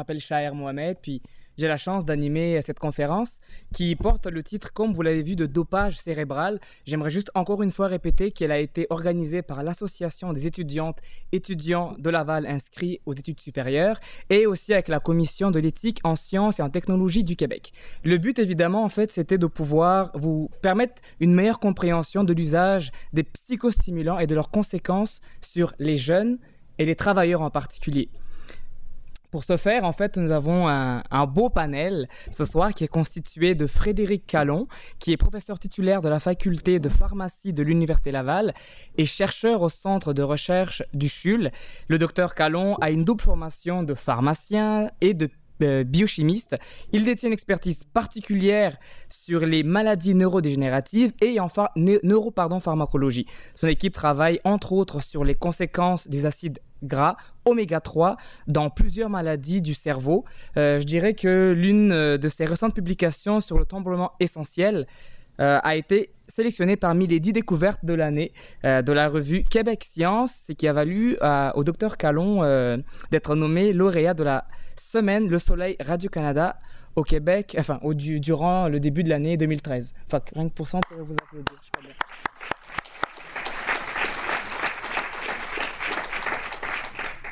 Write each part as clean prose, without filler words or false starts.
m'appelle Shaher Mohamed, puis j'ai la chance d'animer cette conférence qui porte le titre, comme vous l'avez vu, de dopage cérébral. J'aimerais juste encore une fois répéter qu'elle a été organisée par l'Association des étudiants de Laval inscrits aux études supérieures et aussi avec la Commission de l'éthique en sciences et en technologie du Québec. Le but, évidemment, en fait, c'était de pouvoir vous permettre une meilleure compréhension de l'usage des psychostimulants et de leurs conséquences sur les jeunes et les travailleurs en particulier. Pour ce faire, en fait, nous avons un beau panel ce soir qui est constitué de Frédéric Callon, qui est professeur titulaire de la faculté de pharmacie de l'Université Laval et chercheur au centre de recherche du CHUL. Le docteur Callon a une double formation de pharmacien et de biochimiste. Il détient une expertise particulière sur les maladies neurodégénératives et en pharmacologie. Son équipe travaille entre autres sur les conséquences des acides gras oméga 3 dans plusieurs maladies du cerveau. Je dirais que l'une de ses récentes publications sur le tremblement essentiel a été sélectionnée parmi les 10 découvertes de l'année de la revue Québec Science, ce qui a valu au docteur Callon d'être nommé lauréat de la semaine Le Soleil Radio-Canada au Québec, durant le début de l'année 2013. Enfin, rien que pour ça, on pourrait vous applaudir. Je sais pas bien.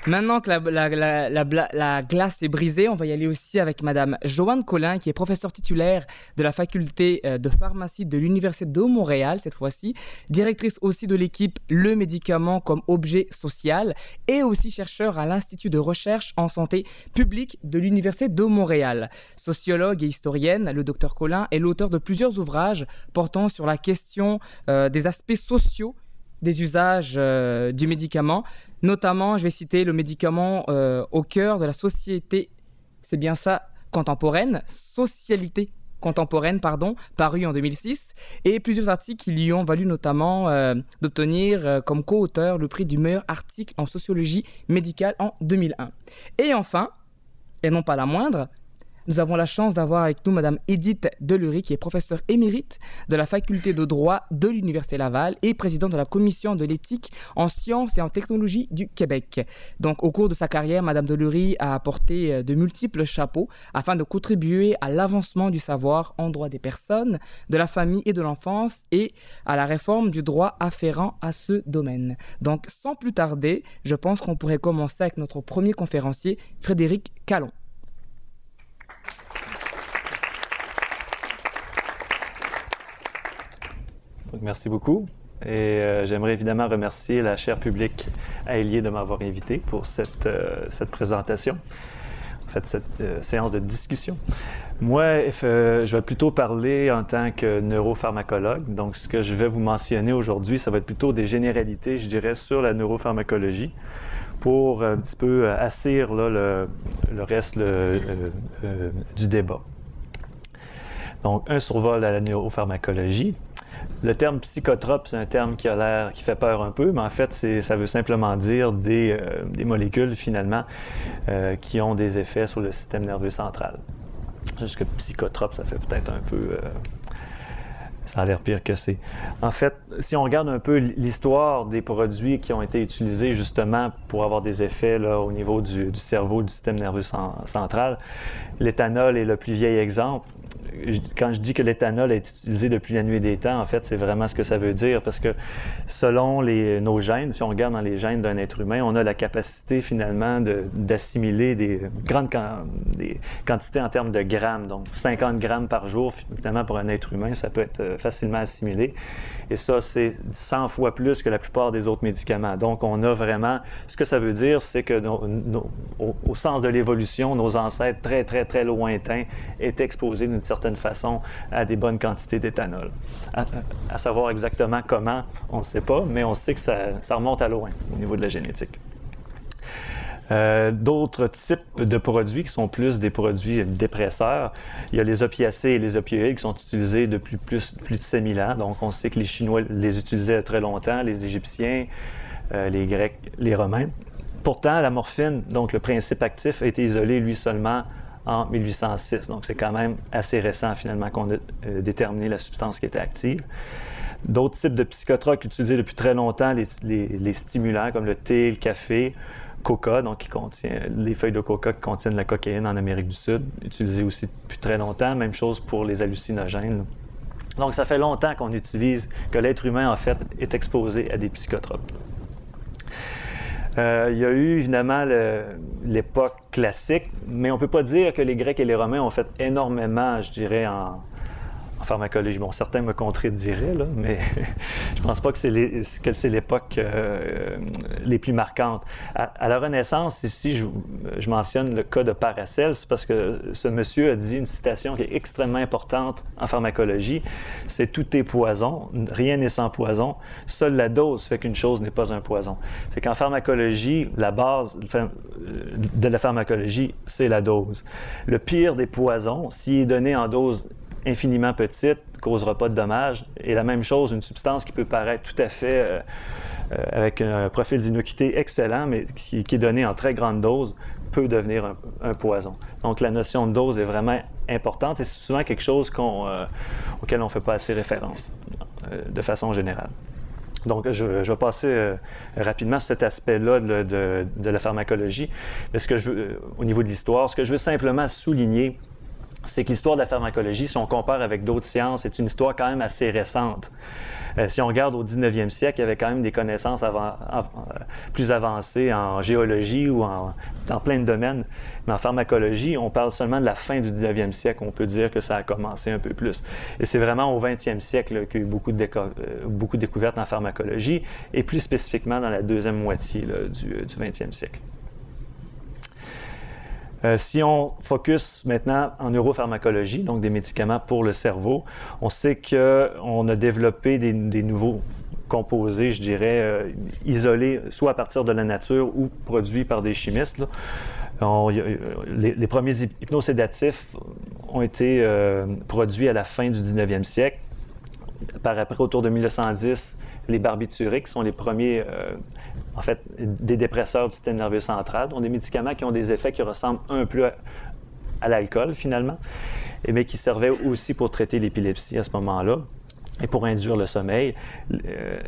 Maintenant que la glace est brisée, on va y aller aussi avec Madame Joanne Collin, qui est professeure titulaire de la faculté de pharmacie de l'Université de Montréal, cette fois-ci, directrice aussi de l'équipe Le Médicament comme objet social et aussi chercheur à l'Institut de recherche en santé publique de l'Université de Montréal. Sociologue et historienne, le Dr Collin est l'auteur de plusieurs ouvrages portant sur la question des aspects sociaux des usages du médicament. Notamment, je vais citer le médicament au cœur de la société, c'est bien ça, contemporaine, socialité contemporaine, paru en 2006, et plusieurs articles qui lui ont valu notamment d'obtenir comme co-auteur le prix du meilleur article en sociologie médicale en 2001. Et enfin, et non pas la moindre, nous avons la chance d'avoir avec nous Madame Édith Delury, qui est professeure émérite de la faculté de droit de l'Université Laval et présidente de la commission de l'éthique en sciences et en technologie du Québec. Donc, au cours de sa carrière, Madame Delury a porté de multiples chapeaux afin de contribuer à l'avancement du savoir en droit des personnes, de la famille et de l'enfance et à la réforme du droit afférent à ce domaine. Donc, sans plus tarder, je pense qu'on pourrait commencer avec notre premier conférencier, Frédéric Callon. Donc, merci beaucoup. Et j'aimerais évidemment remercier la chaire publique Ailier de m'avoir invité pour cette présentation, en fait, cette séance de discussion. Moi, je vais plutôt parler en tant que neuropharmacologue. Donc, ce que je vais vous mentionner aujourd'hui, ça va être plutôt des généralités, je dirais, sur la neuropharmacologie pour un petit peu assir là, le reste du débat. Donc, un survol à la neuropharmacologie. Le terme psychotrope, c'est un terme qui fait peur un peu, mais en fait, ça veut simplement dire des molécules, finalement, qui ont des effets sur le système nerveux central. Juste que psychotrope, ça fait peut-être un peu... ça a l'air pire que c'est. En fait, si on regarde un peu l'histoire des produits qui ont été utilisés justement pour avoir des effets là, au niveau du cerveau, du système nerveux central, l'éthanol est le plus vieil exemple. Quand je dis que l'éthanol est utilisé depuis la nuit des temps, en fait, c'est vraiment ce que ça veut dire, parce que selon nos gènes, si on regarde dans les gènes d'un être humain, on a la capacité finalement d'assimiler des grandes quantités en termes de grammes. Donc, 50 grammes par jour, finalement, pour un être humain, ça peut être facilement assimilé. Et ça, c'est 100 fois plus que la plupart des autres médicaments. Donc, on a vraiment... Ce que ça veut dire, c'est que au sens de l'évolution, nos ancêtres très, très, très lointains étaient exposés d'une certaine façon à des bonnes quantités d'éthanol. À savoir exactement comment, on ne sait pas, mais on sait que ça remonte à loin au niveau de la génétique. D'autres types de produits qui sont plus des produits dépresseurs, il y a les opiacés et les opioïdes qui sont utilisés depuis plus de 5000 ans. Donc, on sait que les Chinois les utilisaient très longtemps, les Égyptiens, les Grecs, les Romains. Pourtant, la morphine, donc le principe actif, a été isolé, lui, seulement en 1806. Donc, c'est quand même assez récent, finalement, qu'on a déterminé la substance qui était active. D'autres types de psychotropes utilisés depuis très longtemps, les stimulants comme le thé, le café, coca, donc qui contient les feuilles de coca qui contiennent la cocaïne en Amérique du Sud, utilisés aussi depuis très longtemps. Même chose pour les hallucinogènes. Donc, ça fait longtemps qu'on utilise, que l'être humain, en fait, est exposé à des psychotropes. Il y a eu, évidemment, l'époque classique, mais on ne peut pas dire que les Grecs et les Romains ont fait énormément, je dirais, en pharmacologie. Bon, certains me contrediraient, là, mais je ne pense pas que c'est l'époque les plus marquantes. À la Renaissance, ici, je mentionne le cas de Paracelse parce que ce monsieur a dit une citation qui est extrêmement importante en pharmacologie. C'est « tout est poison, rien n'est sans poison, seule la dose fait qu'une chose n'est pas un poison ». C'est qu'en pharmacologie, la base de la pharmacologie, c'est la dose. Le pire des poisons, s'il est donné en dose infiniment petite, ne causera pas de dommages. Et la même chose, une substance qui peut paraître tout à fait avec un profil d'innocuité excellent, mais qui est donnée en très grande dose, peut devenir un poison. Donc, la notion de dose est vraiment importante et c'est souvent quelque chose auquel on ne fait pas assez référence, de façon générale. Donc, je vais passer rapidement sur cet aspect-là de la pharmacologie. Mais au niveau de l'histoire, ce que je veux simplement souligner, c'est que l'histoire de la pharmacologie, si on compare avec d'autres sciences, est une histoire quand même assez récente. Si on regarde au 19e siècle, il y avait quand même des connaissances plus avancées en géologie ou dans plein de domaines. Mais en pharmacologie, on parle seulement de la fin du 19e siècle. On peut dire que ça a commencé un peu plus. Et c'est vraiment au 20e siècle qu'il y a eu beaucoup de découvertes en pharmacologie, et plus spécifiquement dans la deuxième moitié du 20e siècle. Si on focus maintenant en neuropharmacologie, donc des médicaments pour le cerveau, on sait qu'on a développé des nouveaux composés, je dirais, isolés, soit à partir de la nature ou produits par des chimistes. Les premiers hypnosédatifs ont été produits à la fin du 19e siècle. Par après, autour de 1910, les barbituriques sont les premiers, en fait, des dépresseurs du système nerveux central, donc des médicaments qui ont des effets qui ressemblent un peu à l'alcool, finalement, mais qui servaient aussi pour traiter l'épilepsie à ce moment-là et pour induire le sommeil.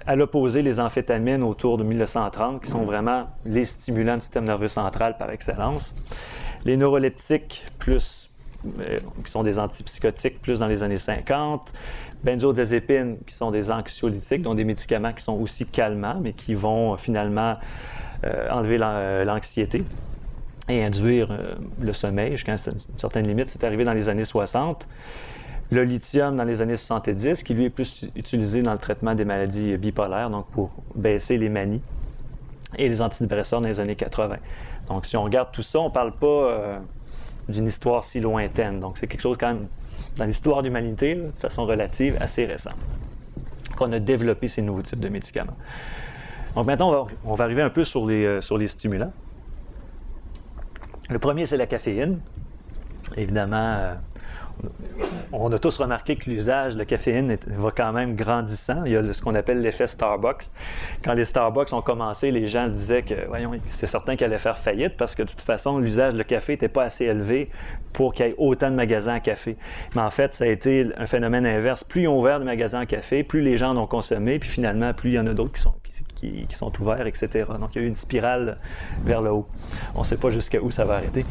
À l'opposé, les amphétamines autour de 1930, qui sont vraiment les stimulants du système nerveux central par excellence. Les neuroleptiques, qui sont des antipsychotiques, plus dans les années 50. Benzodiazépines, qui sont des anxiolytiques, donc des médicaments qui sont aussi calmants, mais qui vont finalement enlever l'anxiété et induire le sommeil jusqu'à une certaine limite. C'est arrivé dans les années 60. Le lithium dans les années 70, qui lui est plus utilisé dans le traitement des maladies bipolaires, donc pour baisser les manies. Et les antidépresseurs dans les années 80. Donc, si on regarde tout ça, on ne parle pas d'une histoire si lointaine. Donc, c'est quelque chose quand même, dans l'histoire de l'humanité, de façon relative, assez récent, qu'on a développé ces nouveaux types de médicaments. Donc, maintenant, on va arriver un peu sur les stimulants. Le premier, c'est la caféine. Évidemment, on a tous remarqué que l'usage de la caféine va quand même grandissant. Il y a ce qu'on appelle l'effet Starbucks. Quand les Starbucks ont commencé, les gens se disaient que, voyons, c'est certain qu'ils allaient faire faillite parce que de toute façon, l'usage de café n'était pas assez élevé pour qu'il y ait autant de magasins à café. Mais en fait, ça a été un phénomène inverse. Plus ils ont ouvert des magasins à café, plus les gens en ont consommé, puis finalement, plus il y en a d'autres qui sont ouverts, etc. Donc, il y a eu une spirale vers le haut. On ne sait pas jusqu'à où ça va arrêter.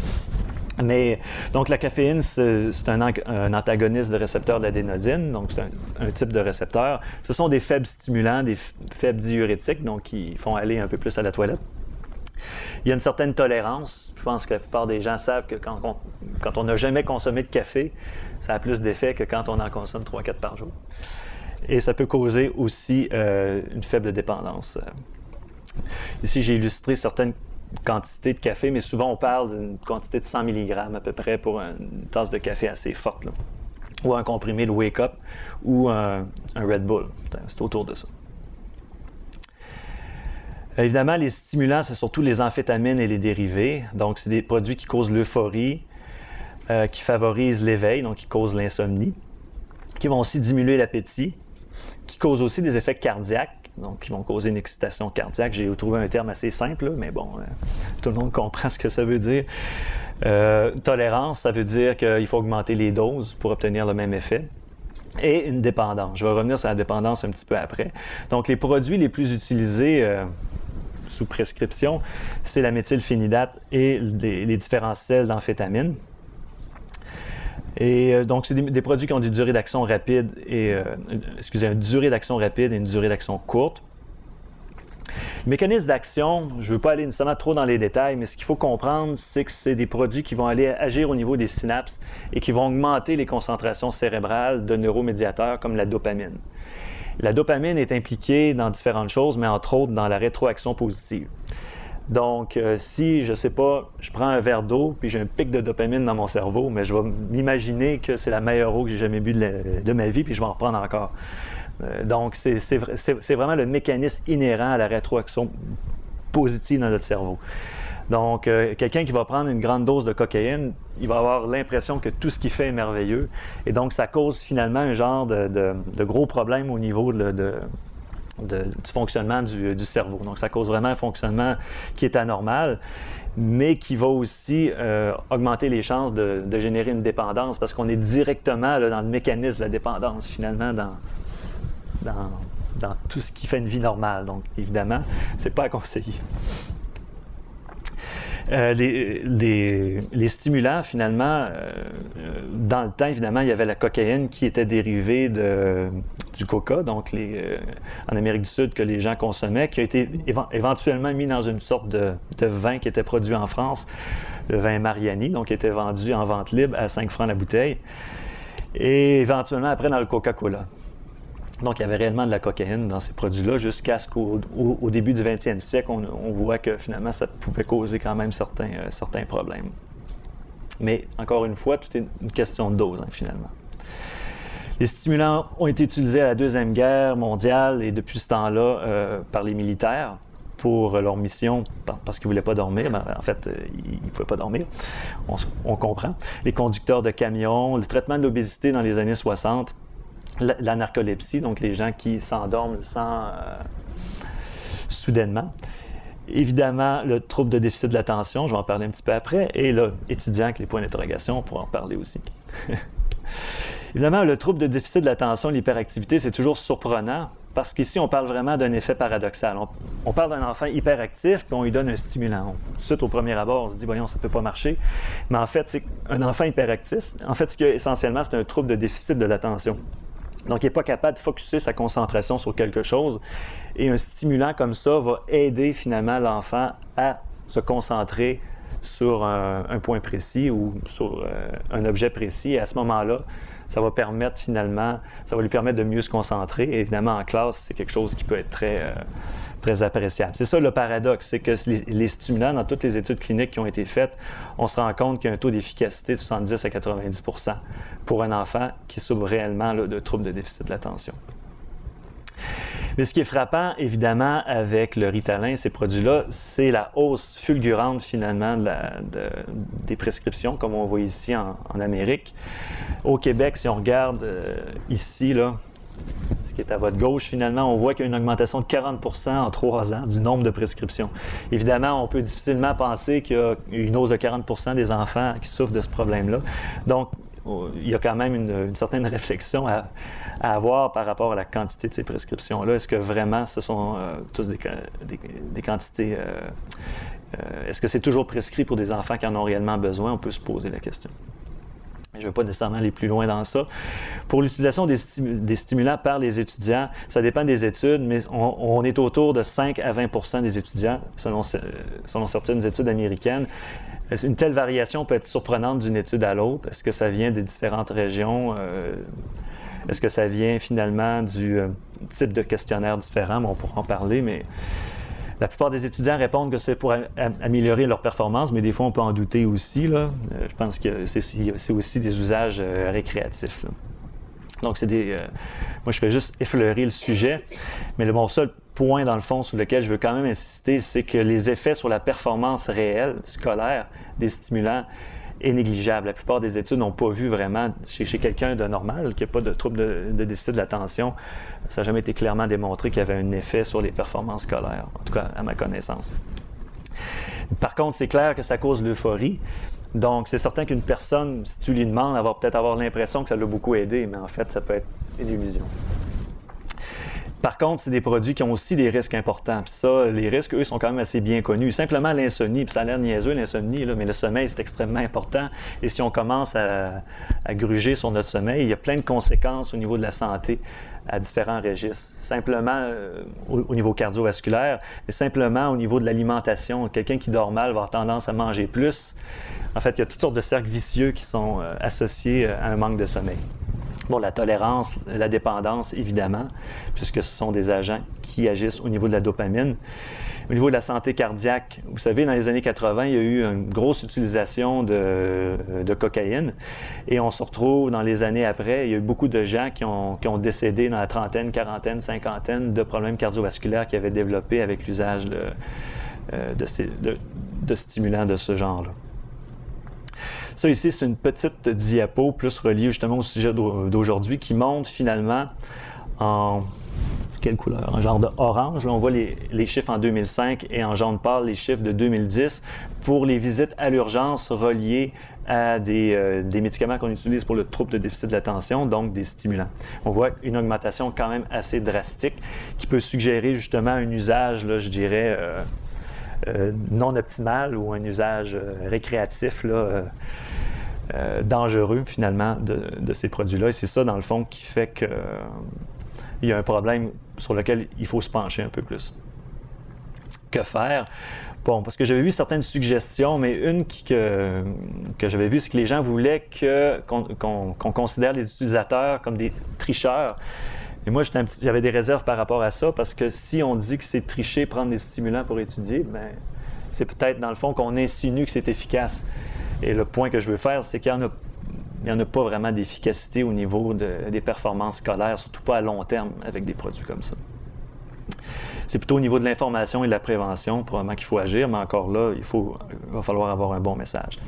Mais, donc, la caféine, c'est un antagoniste de récepteur de l'adénosine, donc c'est un type de récepteur. Ce sont des faibles stimulants, des faibles diurétiques, donc qui font aller un peu plus à la toilette. Il y a une certaine tolérance. Je pense que la plupart des gens savent que quand on n'a jamais consommé de café, ça a plus d'effet que quand on en consomme 3-4 par jour. Et ça peut causer aussi une faible dépendance. Ici, j'ai illustré certaines quantité de café, mais souvent on parle d'une quantité de 100 mg à peu près pour une tasse de café assez forte, là. Ou un comprimé de Wake Up ou un Red Bull. C'est autour de ça. Évidemment, les stimulants, c'est surtout les amphétamines et les dérivés. Donc, c'est des produits qui causent l'euphorie, qui favorisent l'éveil, donc qui causent l'insomnie, qui vont aussi diminuer l'appétit, qui causent aussi des effets cardiaques, donc qui vont causer une excitation cardiaque. J'ai trouvé un terme assez simple, mais bon, tout le monde comprend ce que ça veut dire. Tolérance, ça veut dire qu'il faut augmenter les doses pour obtenir le même effet. Et une dépendance. Je vais revenir sur la dépendance un petit peu après. Donc, les produits les plus utilisés sous prescription, c'est la méthylphénidate et les différents sels d'amphétamine. Et donc, c'est des produits qui ont des durées d'action rapides une durée d'action rapide et une durée d'action courte. Le mécanisme d'action, je ne veux pas aller nécessairement trop dans les détails, mais ce qu'il faut comprendre, c'est que c'est des produits qui vont aller agir au niveau des synapses et qui vont augmenter les concentrations cérébrales de neuromédiateurs comme la dopamine. La dopamine est impliquée dans différentes choses, mais entre autres dans la rétroaction positive. Donc, si, je ne sais pas, je prends un verre d'eau puis j'ai un pic de dopamine dans mon cerveau, mais je vais m'imaginer que c'est la meilleure eau que j'ai jamais bu de ma vie puis je vais en reprendre encore. Donc, c'est vraiment le mécanisme inhérent à la rétroaction positive dans notre cerveau. Donc, quelqu'un qui va prendre une grande dose de cocaïne, il va avoir l'impression que tout ce qu'il fait est merveilleux. Et donc, ça cause finalement un genre de gros problème au niveau du fonctionnement du cerveau. Donc, ça cause vraiment un fonctionnement qui est anormal, mais qui va aussi augmenter les chances de générer une dépendance parce qu'on est directement là, dans le mécanisme de la dépendance, finalement, dans tout ce qui fait une vie normale. Donc, évidemment, ce n'est pas à conseiller. Les stimulants, finalement, dans le temps, évidemment, il y avait la cocaïne qui était dérivée du coca, donc en Amérique du Sud, que les gens consommaient, qui a été éventuellement mis dans une sorte de vin qui était produit en France, le vin Mariani, donc qui était vendu en vente libre à 5 francs la bouteille, et éventuellement après dans le Coca-Cola. Donc, il y avait réellement de la cocaïne dans ces produits-là jusqu'à ce qu'au début du 20e siècle, on voit que finalement, ça pouvait causer quand même certains problèmes. Mais encore une fois, tout est une question de dose, finalement. Les stimulants ont été utilisés à la Deuxième Guerre mondiale et depuis ce temps-là par les militaires pour leur mission, parce qu'ils ne voulaient pas dormir. Ben, en fait, ils ne pouvaient pas dormir. On comprend. Les conducteurs de camions, le traitement de l'obésité dans les années 60, la narcolepsie, donc les gens qui s'endorment soudainement. Évidemment, le trouble de déficit de l'attention, je vais en parler un petit peu après, et là, étudiant avec les points d'interrogation, on pourra en parler aussi. Évidemment, le trouble de déficit de l'attention, l'hyperactivité, c'est toujours surprenant, parce qu'ici, on parle vraiment d'un effet paradoxal. On parle d'un enfant hyperactif, puis on lui donne un stimulant. Tout de suite, au premier abord, on se dit, voyons, ça ne peut pas marcher. Mais en fait, c'est un enfant hyperactif. En fait, ce qu'il y a essentiellement, c'est un trouble de déficit de l'attention. Donc, il n'est pas capable de focusser sa concentration sur quelque chose. Et un stimulant comme ça va aider finalement l'enfant à se concentrer sur un point précis ou sur un objet précis. Et à ce moment-là, ça va lui permettre de mieux se concentrer. Et évidemment, en classe, c'est quelque chose qui peut être très appréciable. C'est ça le paradoxe, c'est que les stimulants, dans toutes les études cliniques qui ont été faites, on se rend compte qu'il y a un taux d'efficacité de 70 à 90 % pour un enfant qui souffre réellement de troubles de déficit de l'attention. Mais ce qui est frappant, évidemment, avec le Ritalin, ces produits-là, c'est la hausse fulgurante, finalement, des prescriptions, comme on voit ici en Amérique. Au Québec, si on regarde ici, là, ce qui est à votre gauche, finalement, on voit qu'il y a une augmentation de 40 % en 3 ans du nombre de prescriptions. Évidemment, on peut difficilement penser qu'il y a une hausse de 40 % des enfants qui souffrent de ce problème-là. Donc, il y a quand même une certaine réflexion à avoir par rapport à la quantité de ces prescriptions-là. Est-ce que vraiment ce sont tous des quantités... est-ce que c'est toujours prescrit pour des enfants qui en ont réellement besoin? On peut se poser la question. Je ne vais pas nécessairement aller plus loin dans ça. Pour l'utilisation des stimulants par les étudiants, ça dépend des études, mais on est autour de 5 à 20 % des étudiants, selon certaines études américaines. Une telle variation peut être surprenante d'une étude à l'autre. Est-ce que ça vient des différentes régions? Est-ce que ça vient finalement du type de questionnaire différent? On pourra en parler, mais la plupart des étudiants répondent que c'est pour améliorer leur performance, mais des fois, on peut en douter aussi. Là. Je pense que c'est aussi des usages récréatifs. Là. Donc, moi, je fais juste effleurer le sujet, mais le seul point, dans le fond, sur lequel je veux quand même insister, c'est que les effets sur la performance réelle, scolaire, des stimulants est négligeable. La plupart des études n'ont pas vu vraiment, chez quelqu'un de normal, qui n'a pas de trouble de déficit de l'attention, ça n'a jamais été clairement démontré qu'il y avait un effet sur les performances scolaires, en tout cas à ma connaissance. Par contre, c'est clair que ça cause l'euphorie. Donc, c'est certain qu'une personne, si tu lui demandes, elle va peut-être avoir l'impression que ça l'a beaucoup aidé, mais en fait, ça peut être une illusion. Par contre, c'est des produits qui ont aussi des risques importants. Puis ça, les risques, eux, sont quand même assez bien connus. Simplement l'insomnie, puis ça a l'air niaiseux, l'insomnie, là, mais le sommeil, c'est extrêmement important. Et si on commence à gruger sur notre sommeil, il y a plein de conséquences au niveau de la santé à différents registres. Simplement au niveau cardiovasculaire, mais simplement au niveau de l'alimentation. Quelqu'un qui dort mal va avoir tendance à manger plus. En fait, il y a toutes sortes de cercles vicieux qui sont associés à un manque de sommeil. Bon, la tolérance, la dépendance, évidemment, puisque ce sont des agents qui agissent au niveau de la dopamine. Au niveau de la santé cardiaque, vous savez, dans les années 80, il y a eu une grosse utilisation de cocaïne et on se retrouve dans les années après, il y a eu beaucoup de gens qui ont décédé dans la trentaine, quarantaine, cinquantaine de problèmes cardiovasculaires qu'ils avaient développés avec l'usage de stimulants de ce genre-là. Ça ici, c'est une petite diapo plus reliée justement au sujet d'aujourd'hui qui montre finalement en quelle couleur? En genre de orange. Là, on voit les chiffres en 2005 et en jaune pâle les chiffres de 2010 pour les visites à l'urgence reliées à des médicaments qu'on utilise pour le trouble de déficit de l'attention, donc des stimulants. On voit une augmentation quand même assez drastique qui peut suggérer justement un usage, là, je dirais, non optimal ou un usage récréatif là, dangereux finalement de ces produits-là. Et c'est ça, dans le fond, qui fait qu'il y a un problème sur lequel il faut se pencher un peu plus. Que faire? Bon, parce que j'avais vu certaines suggestions, mais une que j'avais vue, c'est que les gens voulaient qu'on considère les utilisateurs comme des tricheurs. Et moi, j'avais des réserves par rapport à ça, parce que si on dit que c'est tricher, prendre des stimulants pour étudier, bien, c'est peut-être dans le fond qu'on insinue que c'est efficace. Et le point que je veux faire, c'est qu'il n'y en a pas vraiment d'efficacité au niveau des performances scolaires, surtout pas à long terme avec des produits comme ça. C'est plutôt au niveau de l'information et de la prévention, probablement qu'il faut agir, mais encore là, il va falloir avoir un bon message.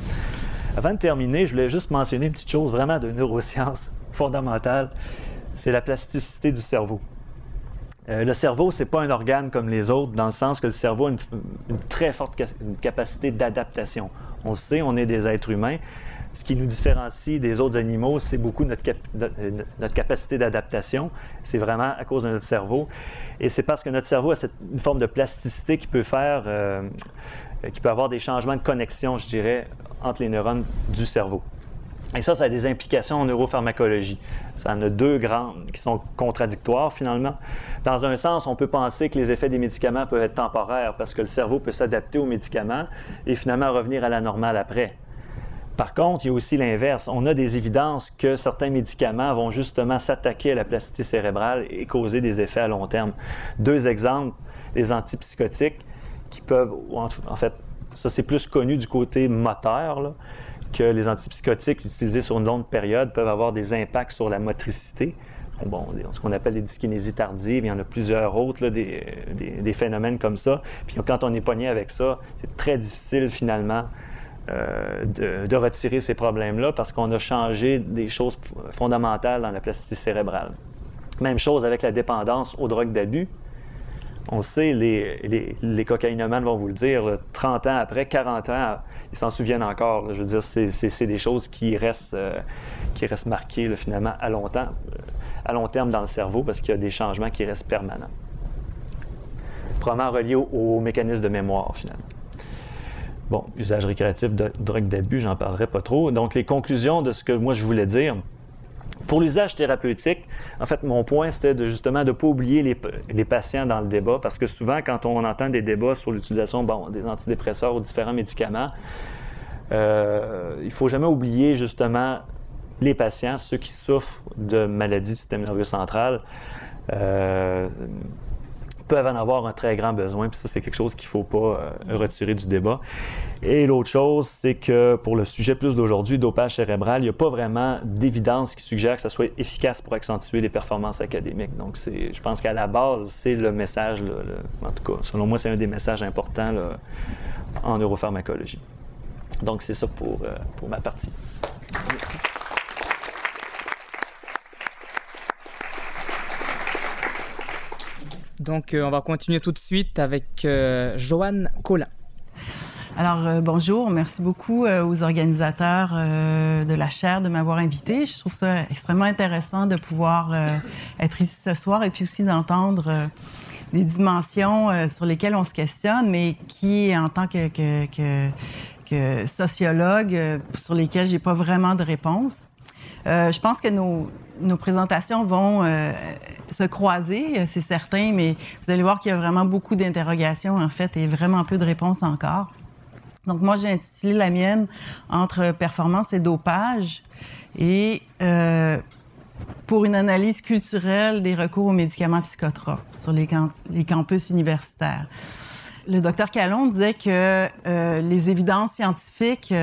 Avant de terminer, je voulais juste mentionner une petite chose vraiment de neurosciences fondamentale. C'est la plasticité du cerveau. Le cerveau, ce n'est pas un organe comme les autres, dans le sens que le cerveau a une très forte capacité d'adaptation. On le sait, on est des êtres humains. Ce qui nous différencie des autres animaux, c'est beaucoup notre capacité d'adaptation. C'est vraiment à cause de notre cerveau. Et c'est parce que notre cerveau a une forme de plasticité qui peut avoir des changements de connexion, je dirais, entre les neurones du cerveau. Et ça a des implications en neuropharmacologie. Ça en a deux grandes qui sont contradictoires finalement. Dans un sens, on peut penser que les effets des médicaments peuvent être temporaires parce que le cerveau peut s'adapter aux médicaments et finalement revenir à la normale après. Par contre, il y a aussi l'inverse. On a des évidences que certains médicaments vont justement s'attaquer à la plasticité cérébrale et causer des effets à long terme. Deux exemples, les antipsychotiques qui peuvent, en fait, ça c'est plus connu du côté moteur, là, que les antipsychotiques utilisés sur une longue période peuvent avoir des impacts sur la motricité. Bon, ce qu'on appelle les dyskinésies tardives, il y en a plusieurs autres, là, des phénomènes comme ça. Puis quand on est pogné avec ça, c'est très difficile finalement de retirer ces problèmes-là parce qu'on a changé des choses fondamentales dans la plasticité cérébrale. Même chose avec la dépendance aux drogues d'abus. On le sait, les cocaïnomanes vont vous le dire, là, 30 ans après, 40 ans, ils s'en souviennent encore. Là, je veux dire, c'est des choses qui restent marquées là, finalement à long terme dans le cerveau parce qu'il y a des changements qui restent permanents. Probablement reliés au mécanisme de mémoire, finalement. Bon, usage récréatif de drogue d'abus, j'en parlerai pas trop. Donc, les conclusions de ce que moi je voulais dire. Pour l'usage thérapeutique, en fait, mon point, c'était justement de ne pas oublier les patients dans le débat, parce que souvent, quand on entend des débats sur l'utilisation des antidépresseurs ou différents médicaments, il ne faut jamais oublier justement les patients, ceux qui souffrent de maladies du système nerveux central, peuvent en avoir un très grand besoin, puis ça, c'est quelque chose qu'il ne faut pas retirer du débat. Et l'autre chose, c'est que pour le sujet plus d'aujourd'hui, dopage cérébral, il n'y a pas vraiment d'évidence qui suggère que ça soit efficace pour accentuer les performances académiques. Donc, je pense qu'à la base, c'est le message, en tout cas, selon moi, c'est un des messages importants là, en neuropharmacologie. Donc, c'est ça pour ma partie. Merci. Donc, on va continuer tout de suite avec Joanne Collin. Alors, bonjour. Merci beaucoup aux organisateurs de la chaire de m'avoir invité. Je trouve ça extrêmement intéressant de pouvoir être ici ce soir et puis aussi d'entendre des dimensions sur lesquelles on se questionne, mais qui, en tant que sociologue, sur lesquelles j'ai pas vraiment de réponse. Je pense que nos présentations vont se croiser, c'est certain, mais vous allez voir qu'il y a vraiment beaucoup d'interrogations, en fait, et vraiment peu de réponses encore. Donc, moi, j'ai intitulé la mienne « Entre performance et dopage » et pour une analyse culturelle des recours aux médicaments psychotropes sur les campus universitaires. Le docteur Callon disait que les évidences scientifiques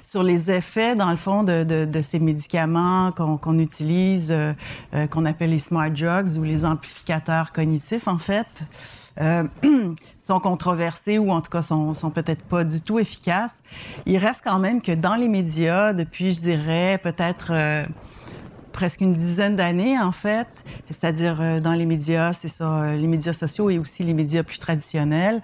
sur les effets, dans le fond, de ces médicaments qu'on utilise, qu'on appelle les smart drugs ou les amplificateurs cognitifs, en fait, sont controversés ou en tout cas sont peut-être pas du tout efficaces. Il reste quand même que dans les médias, depuis, je dirais, peut-être presque une dizaine d'années, en fait, c'est-à-dire dans les médias, c'est ça, les médias sociaux et aussi les médias plus traditionnels,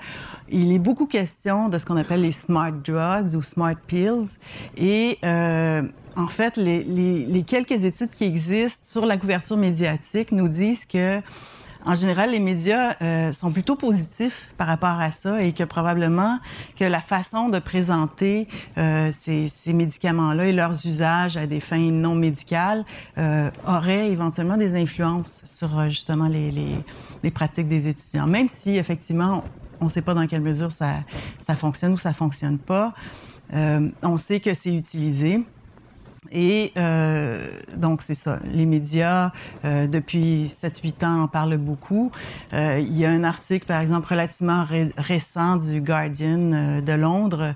il est beaucoup question de ce qu'on appelle les smart drugs ou smart pills. Et en fait, les quelques études qui existent sur la couverture médiatique nous disent que en général, les médias sont plutôt positifs par rapport à ça et que probablement que la façon de présenter ces médicaments-là et leurs usages à des fins non médicales aurait éventuellement des influences sur justement les pratiques des étudiants. Même si, effectivement, on ne sait pas dans quelle mesure ça fonctionne ou ça ne fonctionne pas, on sait que c'est utilisé. Et donc, c'est ça. Les médias, depuis 7-8 ans, en parlent beaucoup. Il y a un article, par exemple, relativement récent du Guardian de Londres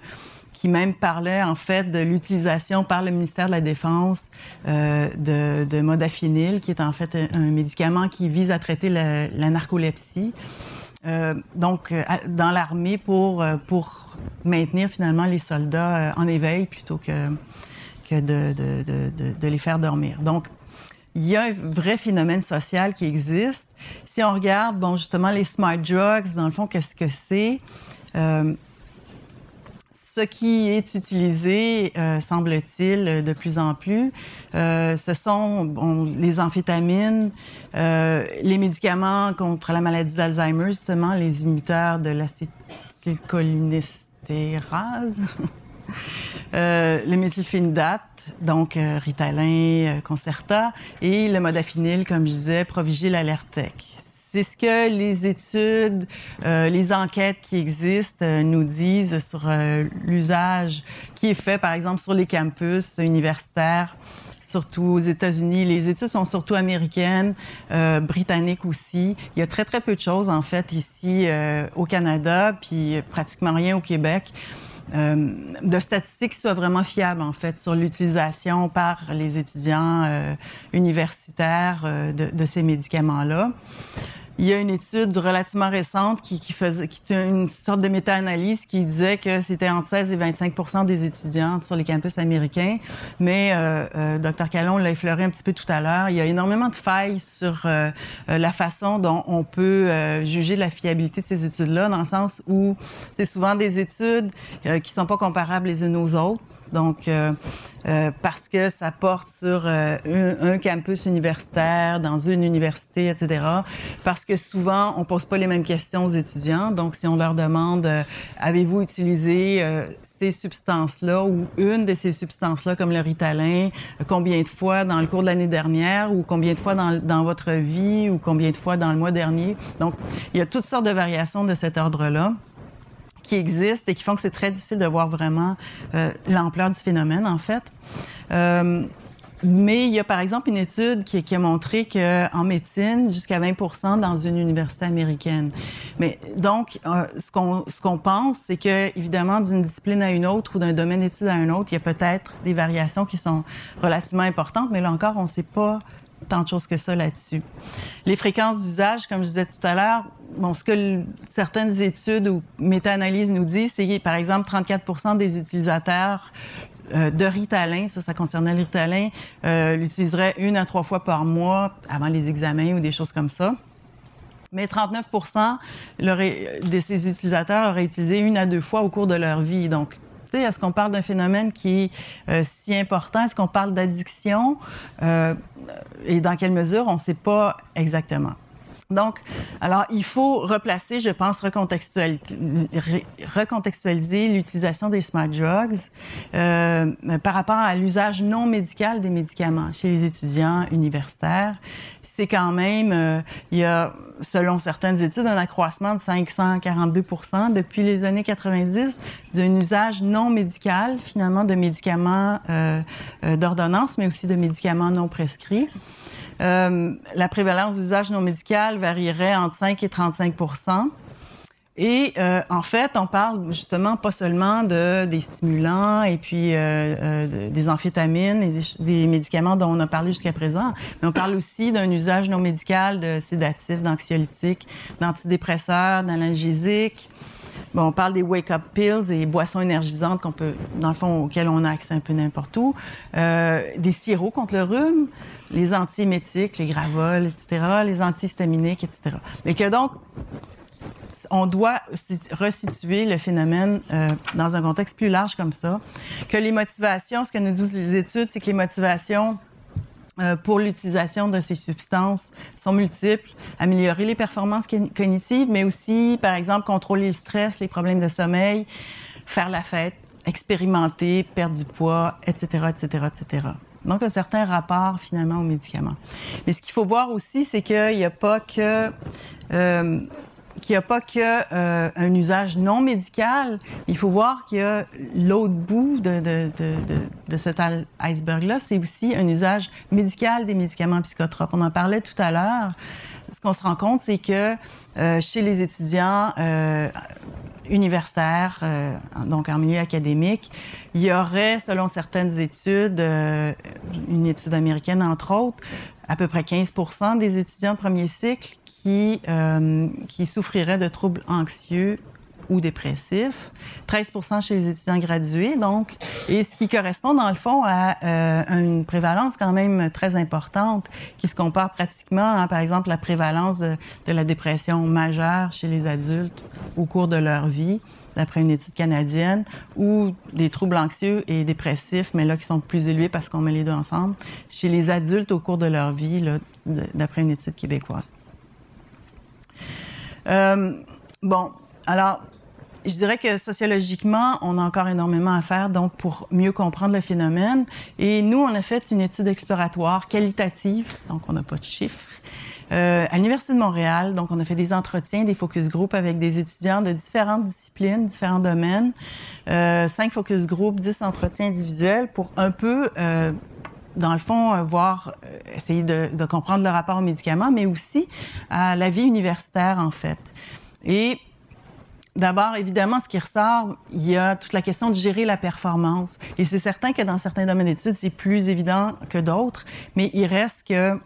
qui même parlait, en fait, de l'utilisation par le ministère de la Défense de modafinil, qui est en fait un médicament qui vise à traiter la narcolepsie. Donc, dans l'armée pour maintenir, finalement, les soldats en éveil plutôt que de les faire dormir. Donc, il y a un vrai phénomène social qui existe. Si on regarde, bon, justement, les smart drugs, dans le fond, qu'est-ce que c'est? Ce qui est utilisé, semble-t-il, de plus en plus, ce sont les amphétamines, les médicaments contre la maladie d'Alzheimer, justement, les inhibiteurs de l'acétylcholinestérase. Le méthylphénidate, donc Ritalin, Concerta, et le modafinil, comme je disais, Provigil, Alertec. C'est ce que les études, les enquêtes qui existent nous disent sur l'usage qui est fait, par exemple, sur les campus universitaires, surtout aux États-Unis. Les études sont surtout américaines, britanniques aussi. Il y a très, très peu de choses, en fait, ici au Canada, puis pratiquement rien au Québec. De statistiques qui soient vraiment fiables, en fait, sur l'utilisation par les étudiants universitaires de ces médicaments-là. Il y a une étude relativement récente qui était une sorte de méta-analyse qui disait que c'était entre 16 et 25% des étudiants sur les campus américains. Mais Dr. Callon l'a effleuré un petit peu tout à l'heure. Il y a énormément de failles sur la façon dont on peut juger la fiabilité de ces études-là, dans le sens où c'est souvent des études qui sont pas comparables les unes aux autres. Donc, parce que ça porte sur un campus universitaire, dans une université, etc. Parce que souvent, on pose pas les mêmes questions aux étudiants. Donc, si on leur demande « Avez-vous utilisé ces substances-là ou une de ces substances-là, comme le Ritalin, combien de fois dans le cours de l'année dernière ou combien de fois dans votre vie ou combien de fois dans le mois dernier? » Donc, il y a toutes sortes de variations de cet ordre-là qui existent et qui font que c'est très difficile de voir vraiment l'ampleur du phénomène, en fait. Mais il y a, par exemple, une étude qui a montré qu'en médecine, jusqu'à 20% dans une université américaine. Mais donc, ce qu'on pense, c'est que, évidemment, d'une discipline à une autre ou d'un domaine d'études à un autre, il y a peut-être des variations qui sont relativement importantes, mais là encore, on ne sait pas tant de choses que ça là-dessus. Les fréquences d'usage, comme je disais tout à l'heure, bon, ce que certaines études ou méta-analyses nous disent, c'est que, par exemple, 34% des utilisateurs de Ritalin, ça concernait le Ritalin, l'utiliseraient 1 à 3 fois par mois avant les examens ou des choses comme ça. Mais 39 de ces utilisateurs auraient utilisé 1 à 2 fois au cours de leur vie. Donc, tu sais, est-ce qu'on parle d'un phénomène qui est si important? Est-ce qu'on parle d'addiction? Et dans quelle mesure? On ne sait pas exactement. Donc, alors, il faut replacer, je pense, recontextualiser l'utilisation des smart drugs par rapport à l'usage non médical des médicaments chez les étudiants universitaires. C'est quand même, il y a, selon certaines études, un accroissement de 542 % depuis les années 90 d'un usage non médical, finalement, de médicaments d'ordonnance, mais aussi de médicaments non prescrits. La prévalence d'usage non médical varierait entre 5 et 35 %. Et en fait, on parle justement pas seulement des stimulants et puis des amphétamines et des médicaments dont on a parlé jusqu'à présent, mais on parle aussi d'un usage non médical de sédatifs, d'anxiolytiques, d'antidépresseurs, d'analgésiques. Bon, on parle des wake-up pills et boissons énergisantes qu'on peut, dans le fond, auxquelles on a accès un peu n'importe où, des sirops contre le rhume, les antiémétiques, les Gravol, etc., les antihistaminiques, etc. Mais que donc, on doit resituer le phénomène dans un contexte plus large comme ça, que les motivations, ce que nous disent les études, c'est que les motivations pour l'utilisation de ces substances sont multiples. Améliorer les performances cognitives, mais aussi, par exemple, contrôler le stress, les problèmes de sommeil, faire la fête, expérimenter, perdre du poids, etc., etc., etc. Donc, un certain rapport, finalement, aux médicaments. Mais ce qu'il faut voir aussi, c'est qu'il n'y a pas que... un usage non médical. Il faut voir qu'il y a l'autre bout de cet iceberg-là, c'est aussi un usage médical des médicaments psychotropes. On en parlait tout à l'heure. Ce qu'on se rend compte, c'est que chez les étudiants universitaires, donc en milieu académique, il y aurait, selon certaines études, une étude américaine entre autres, à peu près 15 % des étudiants de premier cycle qui souffriraient de troubles anxieux ou dépressifs, 13 % chez les étudiants gradués, donc, et ce qui correspond, dans le fond, à une prévalence quand même très importante, qui se compare pratiquement à, par exemple, la prévalence de la dépression majeure chez les adultes au cours de leur vie, d'après une étude canadienne, ou des troubles anxieux et dépressifs, mais là, qui sont plus élevés parce qu'on met les deux ensemble, chez les adultes au cours de leur vie, là, d'après une étude québécoise. Bon, alors, je dirais que sociologiquement, on a encore énormément à faire, donc, pour mieux comprendre le phénomène. Et nous, on a fait une étude exploratoire qualitative, donc on n'a pas de chiffres, à l'Université de Montréal. Donc, on a fait des entretiens, des focus group avec des étudiants de différentes disciplines, différents domaines. 5 focus group, 10 entretiens individuels pour un peu... dans le fond, essayer de comprendre le rapport aux médicaments, mais aussi à la vie universitaire, en fait. Et d'abord, évidemment, ce qui ressort, il y a toute la question de gérer la performance. Et c'est certain que dans certains domaines d'études, c'est plus évident que d'autres, mais il reste que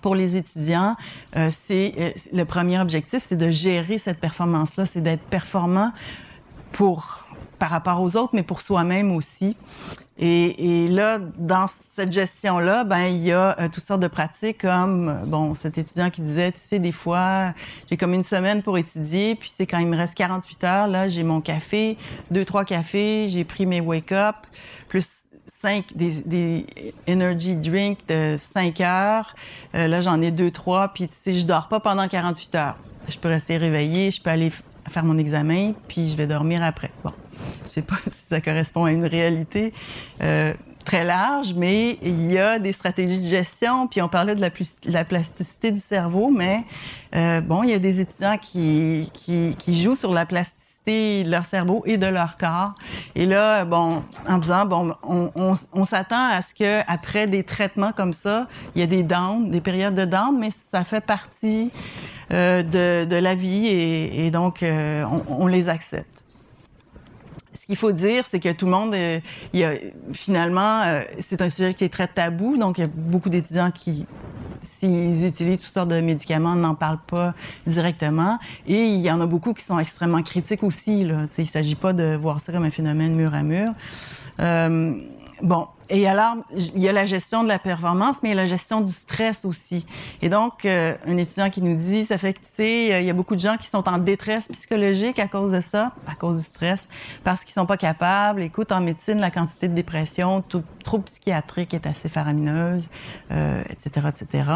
pour les étudiants, le premier objectif, c'est de gérer cette performance-là, c'est d'être performant par rapport aux autres, mais pour soi-même aussi. Et là, dans cette gestion-là, il y a toutes sortes de pratiques comme, cet étudiant qui disait, tu sais, des fois, j'ai comme une semaine pour étudier, puis c'est quand il me reste 48 heures, là, j'ai mon café, 2-3 cafés, j'ai pris mes wake-up, plus 5 des energy drinks de 5 heures. Là, j'en ai 2-3, puis tu sais, je dors pas pendant 48 heures. Je peux rester réveillée, je peux aller faire mon examen, puis je vais dormir après. Bon. Je ne sais pas si ça correspond à une réalité très large, mais il y a des stratégies de gestion. Puis on parlait de la plasticité du cerveau, mais il y a des étudiants qui jouent sur la plasticité de leur cerveau et de leur corps. Et là, en disant, on s'attend à ce qu'après des traitements comme ça, il y a des downs, des périodes de downs, mais ça fait partie de la vie et donc on les accepte. Ce qu'il faut dire, c'est que tout le monde, finalement, c'est un sujet qui est très tabou. Donc, il y a beaucoup d'étudiants qui, s'ils utilisent toutes sortes de médicaments, n'en parlent pas directement. Et il y en a beaucoup qui sont extrêmement critiques aussi, là. Il ne s'agit pas de voir ça comme un phénomène mur à mur. Bon, et alors, il y a la gestion de la performance, mais il y a la gestion du stress aussi. Et donc, un étudiant qui nous dit, ça fait que, tu sais, il y a beaucoup de gens qui sont en détresse psychologique à cause de ça, à cause du stress, parce qu'ils sont pas capables. Écoute, en médecine, la quantité de dépression, trouble psychiatrique est assez faramineuse, etc., etc.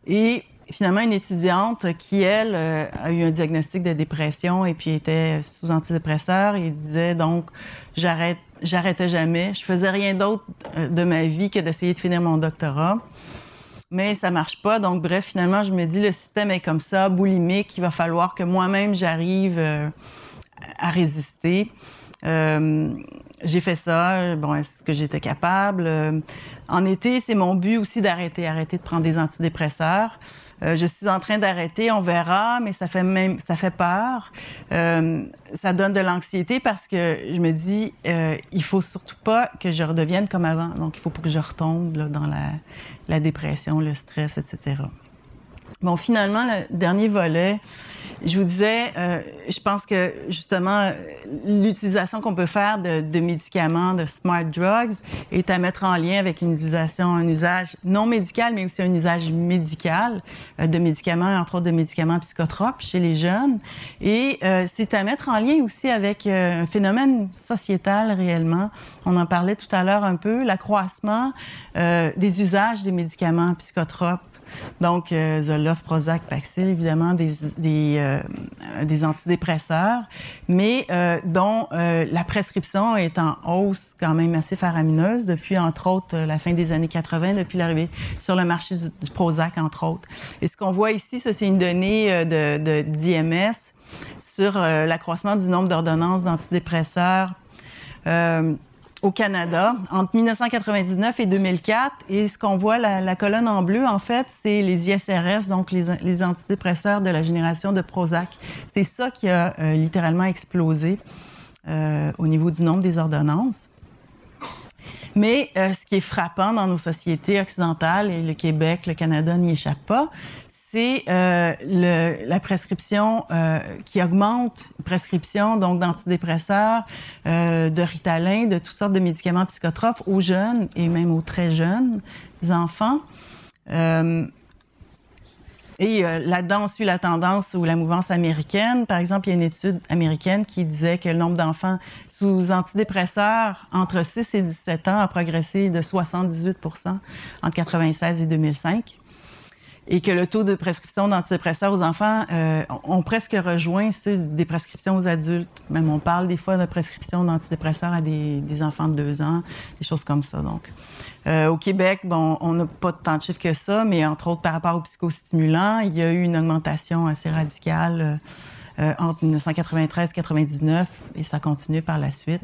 Et finalement, une étudiante qui, elle, a eu un diagnostic de dépression et puis était sous antidépresseur et disait donc, j'arrêtais jamais. Je faisais rien d'autre de ma vie que d'essayer de finir mon doctorat. Mais ça marche pas. Donc, bref, finalement, je me dis, le système est comme ça, boulimique. Il va falloir que moi-même, j'arrive à résister. J'ai fait ça. Bon, est-ce que j'étais capable? En été, c'est mon but aussi d'arrêter de prendre des antidépresseurs. Je suis en train d'arrêter, on verra, mais ça fait peur. Ça donne de l'anxiété parce que je me dis, il faut surtout pas que je redevienne comme avant. Donc, il faut pas que je retombe là, dans la dépression, le stress, etc. Bon, finalement, le dernier volet, je vous disais, je pense que justement, l'utilisation qu'on peut faire de médicaments, de smart drugs, est à mettre en lien avec un usage non médical, mais aussi un usage médical de médicaments, entre autres de médicaments psychotropes chez les jeunes. Et c'est à mettre en lien aussi avec un phénomène sociétal réellement. On en parlait tout à l'heure un peu, l'accroissement des usages des médicaments psychotropes. Donc, Zoloft, Prozac, Paxil, évidemment, des antidépresseurs, mais dont la prescription est en hausse quand même assez faramineuse depuis, entre autres, la fin des années 80, depuis l'arrivée sur le marché du Prozac, entre autres. Et ce qu'on voit ici, ça, c'est une donnée d'IMS sur l'accroissement du nombre d'ordonnances d'antidépresseurs au Canada, entre 1999 et 2004. Et ce qu'on voit, la colonne en bleu, en fait, c'est les ISRS, donc les antidépresseurs de la génération de Prozac. C'est ça qui a littéralement explosé au niveau du nombre des ordonnances. Mais ce qui est frappant dans nos sociétés occidentales, et le Québec, le Canada n'y échappe pas, c'est la prescription qui augmente, prescription donc d'antidépresseurs, de Ritalin, de toutes sortes de médicaments psychotropes aux jeunes et même aux très jeunes enfants. Et là-dedans, on suit la tendance ou la mouvance américaine. Par exemple, il y a une étude américaine qui disait que le nombre d'enfants sous antidépresseurs entre 6 et 17 ans a progressé de 78 % entre 1996 et 2005. Et que le taux de prescription d'antidépresseurs aux enfants ont presque rejoint ceux des prescriptions aux adultes. Même on parle des fois de prescription d'antidépresseurs à des enfants de 2 ans, des choses comme ça. Donc, au Québec, bon, on n'a pas tant de chiffres que ça, mais entre autres par rapport aux psychostimulants, il y a eu une augmentation assez radicale entre 1993 et 1999 et ça continue par la suite.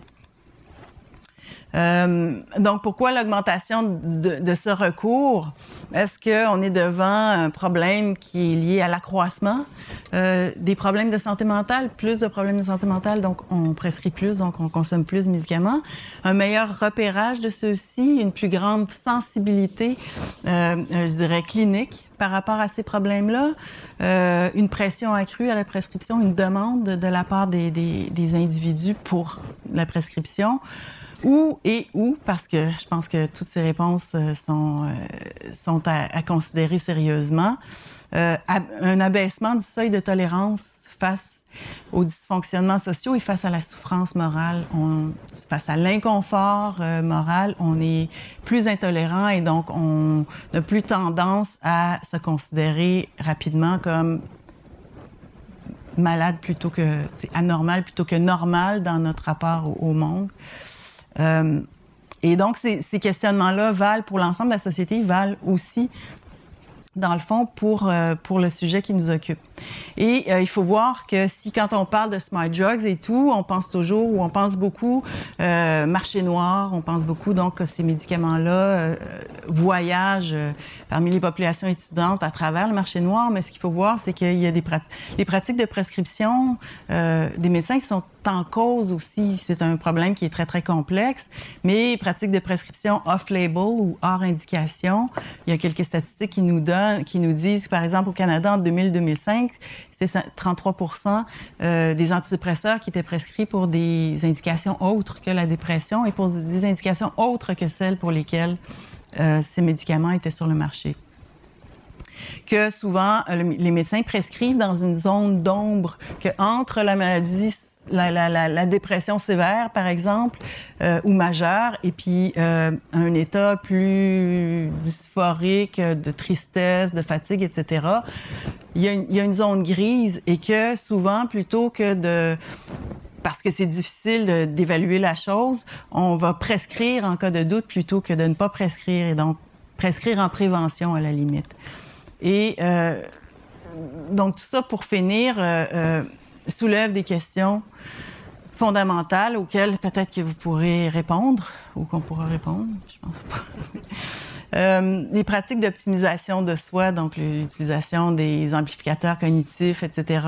Donc, pourquoi l'augmentation de ce recours? Est-ce qu'on est devant un problème qui est lié à l'accroissement des problèmes de santé mentale, plus de problèmes de santé mentale, donc on prescrit plus, donc on consomme plus de médicaments, un meilleur repérage de ceux-ci, une plus grande sensibilité, je dirais, clinique par rapport à ces problèmes-là, une pression accrue à la prescription, une demande de la part des individus pour la prescription, où, parce que je pense que toutes ces réponses sont à considérer sérieusement, un abaissement du seuil de tolérance face aux dysfonctionnements sociaux et face à la souffrance morale. Face à l'inconfort moral, on est plus intolérant et donc on n'a plus tendance à se considérer rapidement comme malade plutôt que anormal, plutôt que normal dans notre rapport au monde. Et donc, ces questionnements-là valent pour l'ensemble de la société, valent aussi, dans le fond, pour le sujet qui nous occupe. Et il faut voir que quand on parle de smart drugs et tout, on pense beaucoup marché noir, on pense beaucoup donc que ces médicaments-là voyagent parmi les populations étudiantes à travers le marché noir, mais ce qu'il faut voir, c'est qu'il y a les pratiques de prescription des médecins qui sont en cause aussi. C'est un problème qui est très, très complexe, mais les pratiques de prescription off-label ou hors indication, il y a quelques statistiques qui nous disent, par exemple, au Canada, en 2000-2005, 2005, c'est 33 des antidépresseurs qui étaient prescrits pour des indications autres que la dépression et pour des indications autres que celles pour lesquelles ces médicaments étaient sur le marché. Que souvent, les médecins prescrivent dans une zone d'ombre, que entre la maladie, la dépression sévère, par exemple, ou majeure, et puis un état plus dysphorique, de tristesse, de fatigue, etc., il y a une zone grise et que souvent, plutôt que de... Parce que c'est difficile d'évaluer la chose, on va prescrire en cas de doute plutôt que de ne pas prescrire, et donc prescrire en prévention à la limite. Et donc, tout ça, pour finir, soulève des questions fondamentales auxquelles peut-être que vous pourrez répondre ou qu'on pourra répondre, je pense pas. Les pratiques d'optimisation de soi, donc l'utilisation des amplificateurs cognitifs, etc.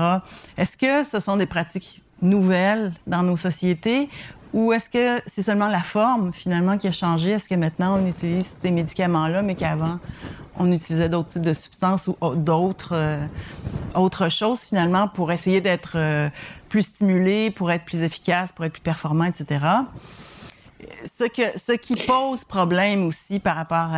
Est-ce que ce sont des pratiques nouvelles dans nos sociétés ou est-ce que c'est seulement la forme, finalement, qui a changé? Est-ce que maintenant, on utilise ces médicaments-là, mais qu'avant, on utilisait d'autres types de substances ou autre chose, finalement, pour essayer d'être plus stimulé, pour être plus efficace, pour être plus performant, etc. Ce qui pose problème aussi par rapport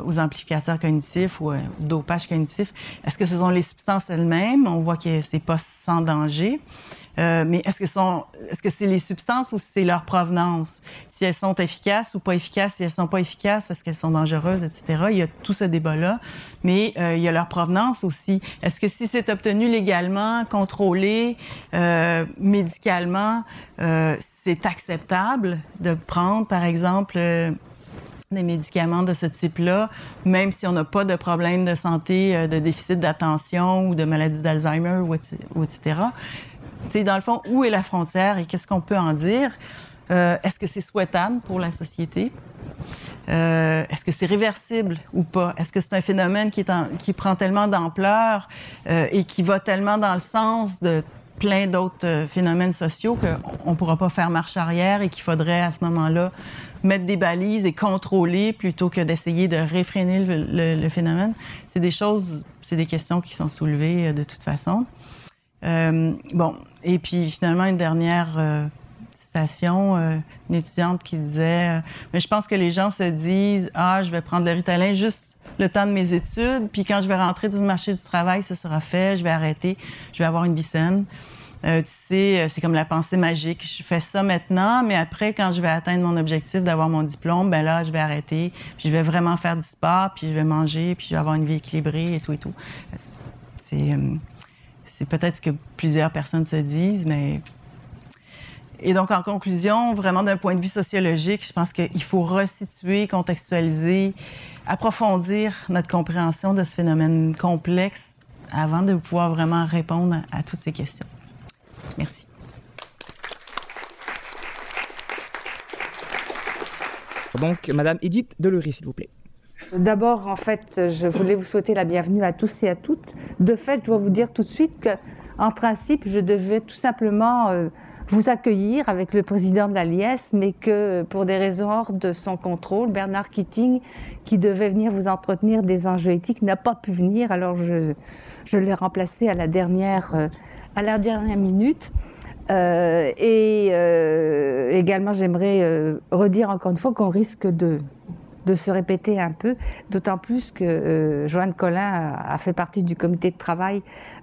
aux amplificateurs cognitifs ou au dopage cognitif, est-ce que ce sont les substances elles-mêmes? On voit que c'est pas sans danger. Mais est-ce que c'est les substances ou c'est leur provenance? Si elles sont efficaces ou pas efficaces, si elles sont pas efficaces, est-ce qu'elles sont dangereuses, etc. Il y a tout ce débat-là. Mais il y a leur provenance aussi. Est-ce que si c'est obtenu légalement, contrôlé, médicalement, c'est acceptable de prendre, par exemple, des médicaments de ce type-là, même si on n'a pas de problème de santé, de déficit d'attention ou de maladie d'Alzheimer, ou etc. T'sais, dans le fond, où est la frontière et qu'est-ce qu'on peut en dire? Est-ce que c'est souhaitable pour la société? Est-ce que c'est réversible ou pas? Est-ce que c'est un phénomène qui prend tellement d'ampleur et qui va tellement dans le sens de plein d'autres phénomènes sociaux qu'on ne pourra pas faire marche arrière et qu'il faudrait à ce moment-là mettre des balises et contrôler plutôt que d'essayer de réfréner le phénomène? C'est des questions qui sont soulevées de toute façon. Bon, et puis finalement, une dernière citation, une étudiante qui disait mais je pense que les gens se disent « Ah, je vais prendre le Ritalin juste le temps de mes études, puis quand je vais rentrer du marché du travail, ça sera fait, je vais arrêter, je vais avoir une vie saine. » Tu sais, c'est comme la pensée magique. Je fais ça maintenant, mais après, quand je vais atteindre mon objectif d'avoir mon diplôme, ben là, je vais arrêter, puis je vais vraiment faire du sport, puis je vais manger, puis je vais avoir une vie équilibrée et tout et tout. C'est peut-être ce que plusieurs personnes se disent, mais... Et donc, en conclusion, vraiment d'un point de vue sociologique, je pense qu'il faut resituer, contextualiser, approfondir notre compréhension de ce phénomène complexe avant de pouvoir vraiment répondre à toutes ces questions. Merci. Donc, Madame Edith Delury, s'il vous plaît. D'abord, en fait, je voulais vous souhaiter la bienvenue à tous et à toutes. De fait, je dois vous dire tout de suite qu'en principe, je devais tout simplement vous accueillir avec le président de la LIES, mais que pour des raisons hors de son contrôle, Bernard Keating, qui devait venir vous entretenir des enjeux éthiques, n'a pas pu venir. Alors, je l'ai remplacé à la dernière minute. Également, j'aimerais redire encore une fois qu'on risque de se répéter un peu, d'autant plus que Joanne Collin a fait partie du comité de travail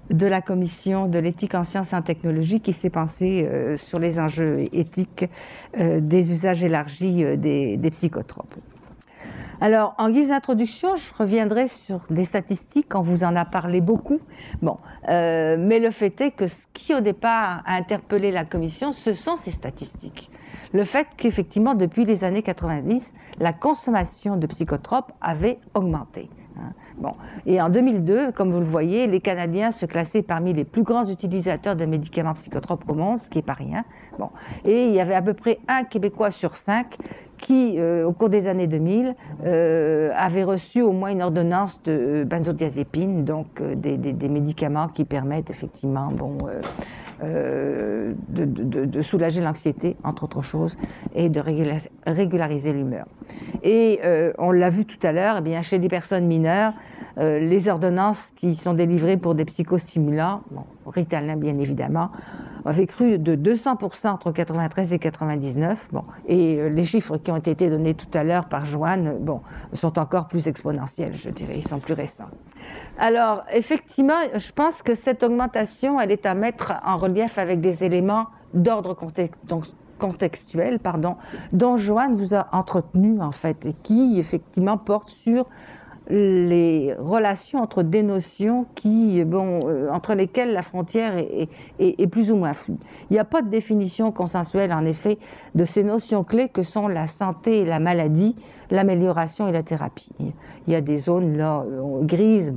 de la commission de l'éthique en sciences et en technologie qui s'est penchée sur les enjeux éthiques des usages élargis des psychotropes. Alors, en guise d'introduction, je reviendrai sur des statistiques, on vous en a parlé beaucoup. Bon, mais le fait est que ce qui, au départ, a interpellé la commission, ce sont ces statistiques. Le fait qu'effectivement, depuis les années 90, la consommation de psychotropes avait augmenté. Bon. Et en 2002, comme vous le voyez, les Canadiens se classaient parmi les plus grands utilisateurs de médicaments psychotropes au monde, ce qui n'est pas rien. Bon. Et il y avait à peu près 1 Québécois sur 5 qui, au cours des années 2000, avait reçu au moins une ordonnance de benzodiazépine, donc des médicaments qui permettent effectivement de soulager l'anxiété, entre autres choses, et de régulariser l'humeur. Et on l'a vu tout à l'heure, eh bien, chez les personnes mineures, les ordonnances qui sont délivrées pour des psychostimulants, bon, Ritalin bien évidemment, avaient cru de 200% entre 93 et 99. Bon, et les chiffres qui ont été donnés tout à l'heure par Joanne, bon, sont encore plus exponentiels, je dirais, ils sont plus récents. Alors, effectivement, je pense que cette augmentation, elle est à mettre en relief avec des éléments d'ordre contextuel, dont Joanne vous a entretenu, en fait, et qui, effectivement, portent sur les relations entre des notions qui, entre lesquelles la frontière est plus ou moins floue. Il n'y a pas de définition consensuelle, en effet, de ces notions clés que sont la santé et la maladie, l'amélioration et la thérapie. Il y a des zones là grises,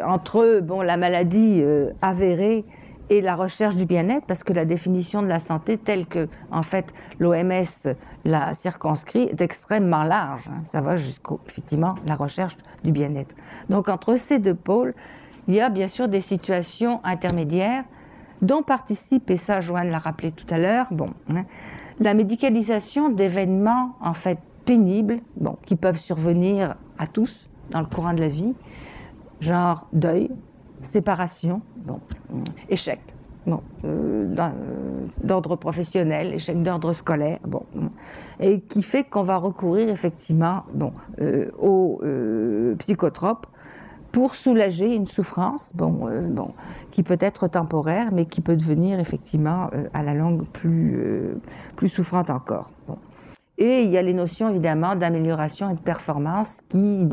entre la maladie avérée et la recherche du bien-être, parce que la définition de la santé telle que, en fait, l'OMS l'a circonscrit est extrêmement large. Ça va jusqu'au, effectivement, la recherche du bien-être. Donc, entre ces deux pôles, il y a bien sûr des situations intermédiaires dont participe, et ça, Joanne l'a rappelé tout à l'heure, la médicalisation d'événements, en fait, pénibles, qui peuvent survenir à tous dans le courant de la vie, genre deuil, séparation, échec d'ordre professionnel, échec d'ordre scolaire, et qui fait qu'on va recourir effectivement aux psychotropes pour soulager une souffrance qui peut être temporaire, mais qui peut devenir effectivement à la longue plus souffrante encore. Et il y a les notions, évidemment, d'amélioration et de performance qui,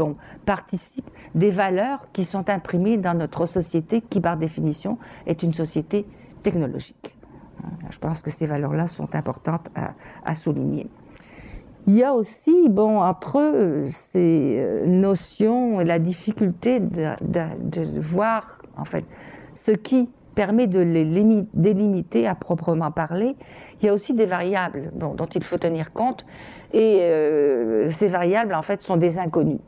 participent des valeurs qui sont imprimées dans notre société, qui, par définition, est une société technologique. Je pense que ces valeurs-là sont importantes à souligner. Il y a aussi, entre ces notions, la difficulté de voir, en fait, ce qui permet de les délimiter à proprement parler. Il y a aussi des variables dont il faut tenir compte, et ces variables, en fait, sont des inconnus.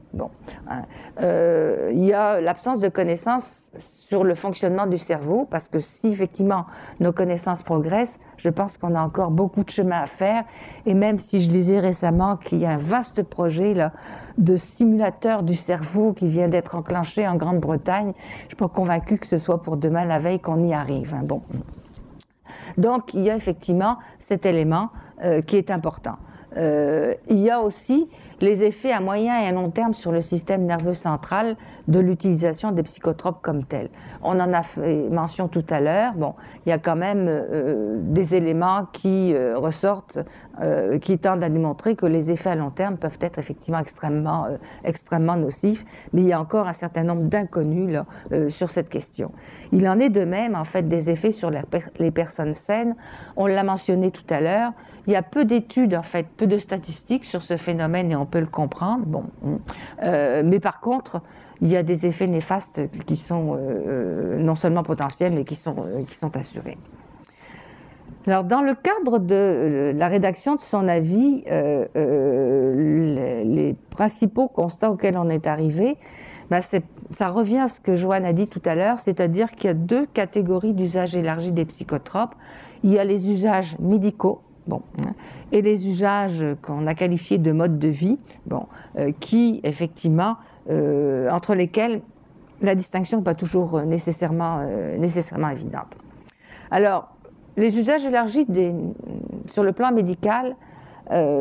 Il y a l'absence de connaissances sur le fonctionnement du cerveau, parce que si effectivement nos connaissances progressent, je pense qu'on a encore beaucoup de chemin à faire, et même si je lisais récemment qu'il y a un vaste projet là, de simulateur du cerveau qui vient d'être enclenché en Grande-Bretagne, je ne suis pas convaincue que ce soit pour demain la veille qu'on y arrive. Donc il y a effectivement cet élément qui est important. Il y a aussi les effets à moyen et à long terme sur le système nerveux central de l'utilisation des psychotropes comme tels. On en a fait mention tout à l'heure. Il y a quand même des éléments qui ressortent, qui tendent à démontrer que les effets à long terme peuvent être effectivement extrêmement nocifs, mais il y a encore un certain nombre d'inconnus là, sur cette question. Il en est de même, en fait, des effets sur les personnes saines. On l'a mentionné tout à l'heure. Il y a peu d'études, en fait, peu de statistiques sur ce phénomène et on peut le comprendre. Mais par contre, il y a des effets néfastes qui sont non seulement potentiels, mais qui sont assurés. Alors, dans le cadre de la rédaction de son avis, les principaux constats auxquels on est arrivé, ça revient à ce que Joanne a dit tout à l'heure, c'est-à-dire qu'il y a deux catégories d'usage élargi des psychotropes. Il y a les usages médicaux, et les usages qu'on a qualifiés de mode de vie, qui, effectivement, entre lesquels la distinction n'est pas toujours nécessairement évidente. Alors, les usages élargis sur le plan médical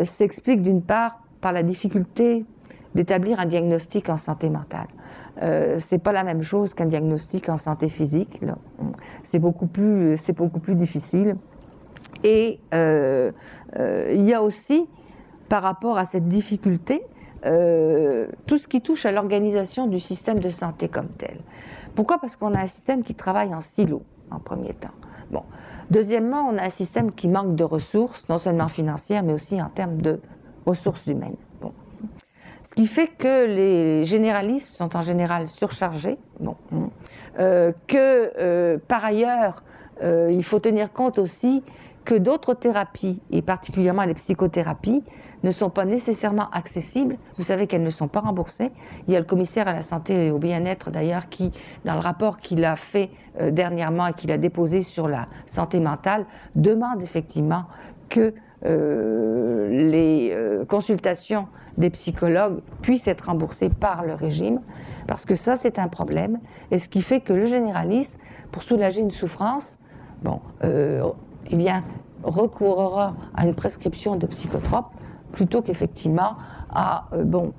s'expliquent d'une part par la difficulté d'établir un diagnostic en santé mentale. C'est pas la même chose qu'un diagnostic en santé physique. C'est beaucoup plus difficile. Et il y a aussi, par rapport à cette difficulté, tout ce qui touche à l'organisation du système de santé comme tel. Pourquoi ? Parce qu'on a un système qui travaille en silo, en premier temps. Deuxièmement, on a un système qui manque de ressources, non seulement financières, mais aussi en termes de ressources humaines. Ce qui fait que les généralistes sont en général surchargés, que par ailleurs, il faut tenir compte aussi que d'autres thérapies, et particulièrement les psychothérapies, ne sont pas nécessairement accessibles. Vous savez qu'elles ne sont pas remboursées. Il y a le commissaire à la santé et au bien-être, d'ailleurs, qui, dans le rapport qu'il a fait dernièrement et qu'il a déposé sur la santé mentale, demande effectivement que les consultations des psychologues puissent être remboursées par le régime, parce que ça, c'est un problème. Et ce qui fait que le généraliste, pour soulager une souffrance, eh bien, recourra à une prescription de psychotropes plutôt qu'effectivement à une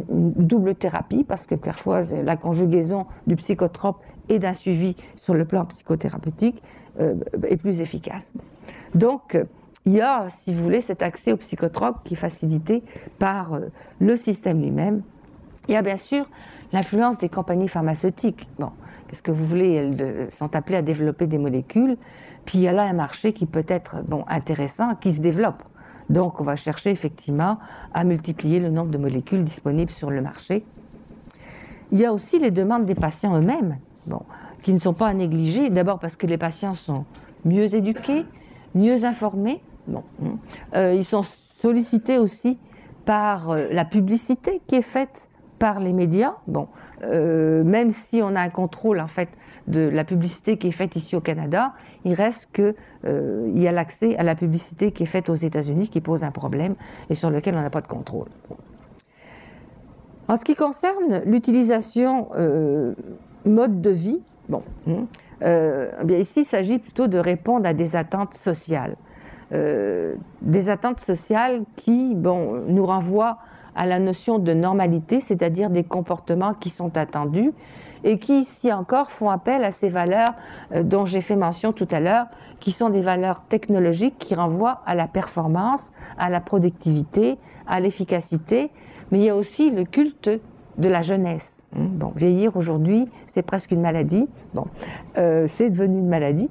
double thérapie, parce que parfois la conjugaison du psychotrope et d'un suivi sur le plan psychothérapeutique est plus efficace. Donc, il y a, si vous voulez, cet accès au psychotrope qui est facilité par le système lui-même. Il y a bien sûr l'influence des compagnies pharmaceutiques. Bon, qu'est-ce que vous voulez, elles sont appelées à développer des molécules, puis il y a là un marché qui peut être intéressant, qui se développe. Donc on va chercher effectivement à multiplier le nombre de molécules disponibles sur le marché. Il y a aussi les demandes des patients eux-mêmes, qui ne sont pas à négliger. D'abord parce que les patients sont mieux éduqués, mieux informés. Ils sont sollicités aussi par la publicité qui est faite par les médias. Même si on a un contrôle en fait de la publicité qui est faite ici au Canada, il reste qu'il y a l'accès à la publicité qui est faite aux États-Unis qui pose un problème et sur lequel on n'a pas de contrôle. En ce qui concerne l'utilisation mode de vie, bien ici il s'agit plutôt de répondre à des attentes sociales. Des attentes sociales qui nous renvoient à la notion de normalité, c'est-à-dire des comportements qui sont attendus et qui, ici encore, font appel à ces valeurs dont j'ai fait mention tout à l'heure, qui sont des valeurs technologiques qui renvoient à la performance, à la productivité, à l'efficacité, mais il y a aussi le culte de la jeunesse. Vieillir aujourd'hui, c'est presque une maladie. C'est devenu une maladie.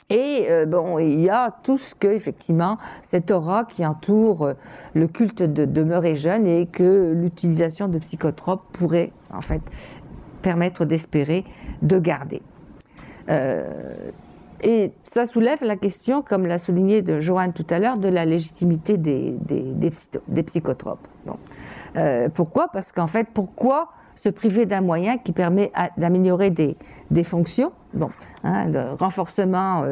Et il y a tout ce que, effectivement, cette aura qui entoure le culte de demeurer jeune et que l'utilisation de psychotropes pourrait, en fait, permettre d'espérer de garder. Et ça soulève la question, comme l'a souligné Joanne tout à l'heure, de la légitimité des psychotropes. Pourquoi ? Parce qu'en fait, pourquoi se priver d'un moyen qui permet d'améliorer des fonctions, le renforcement,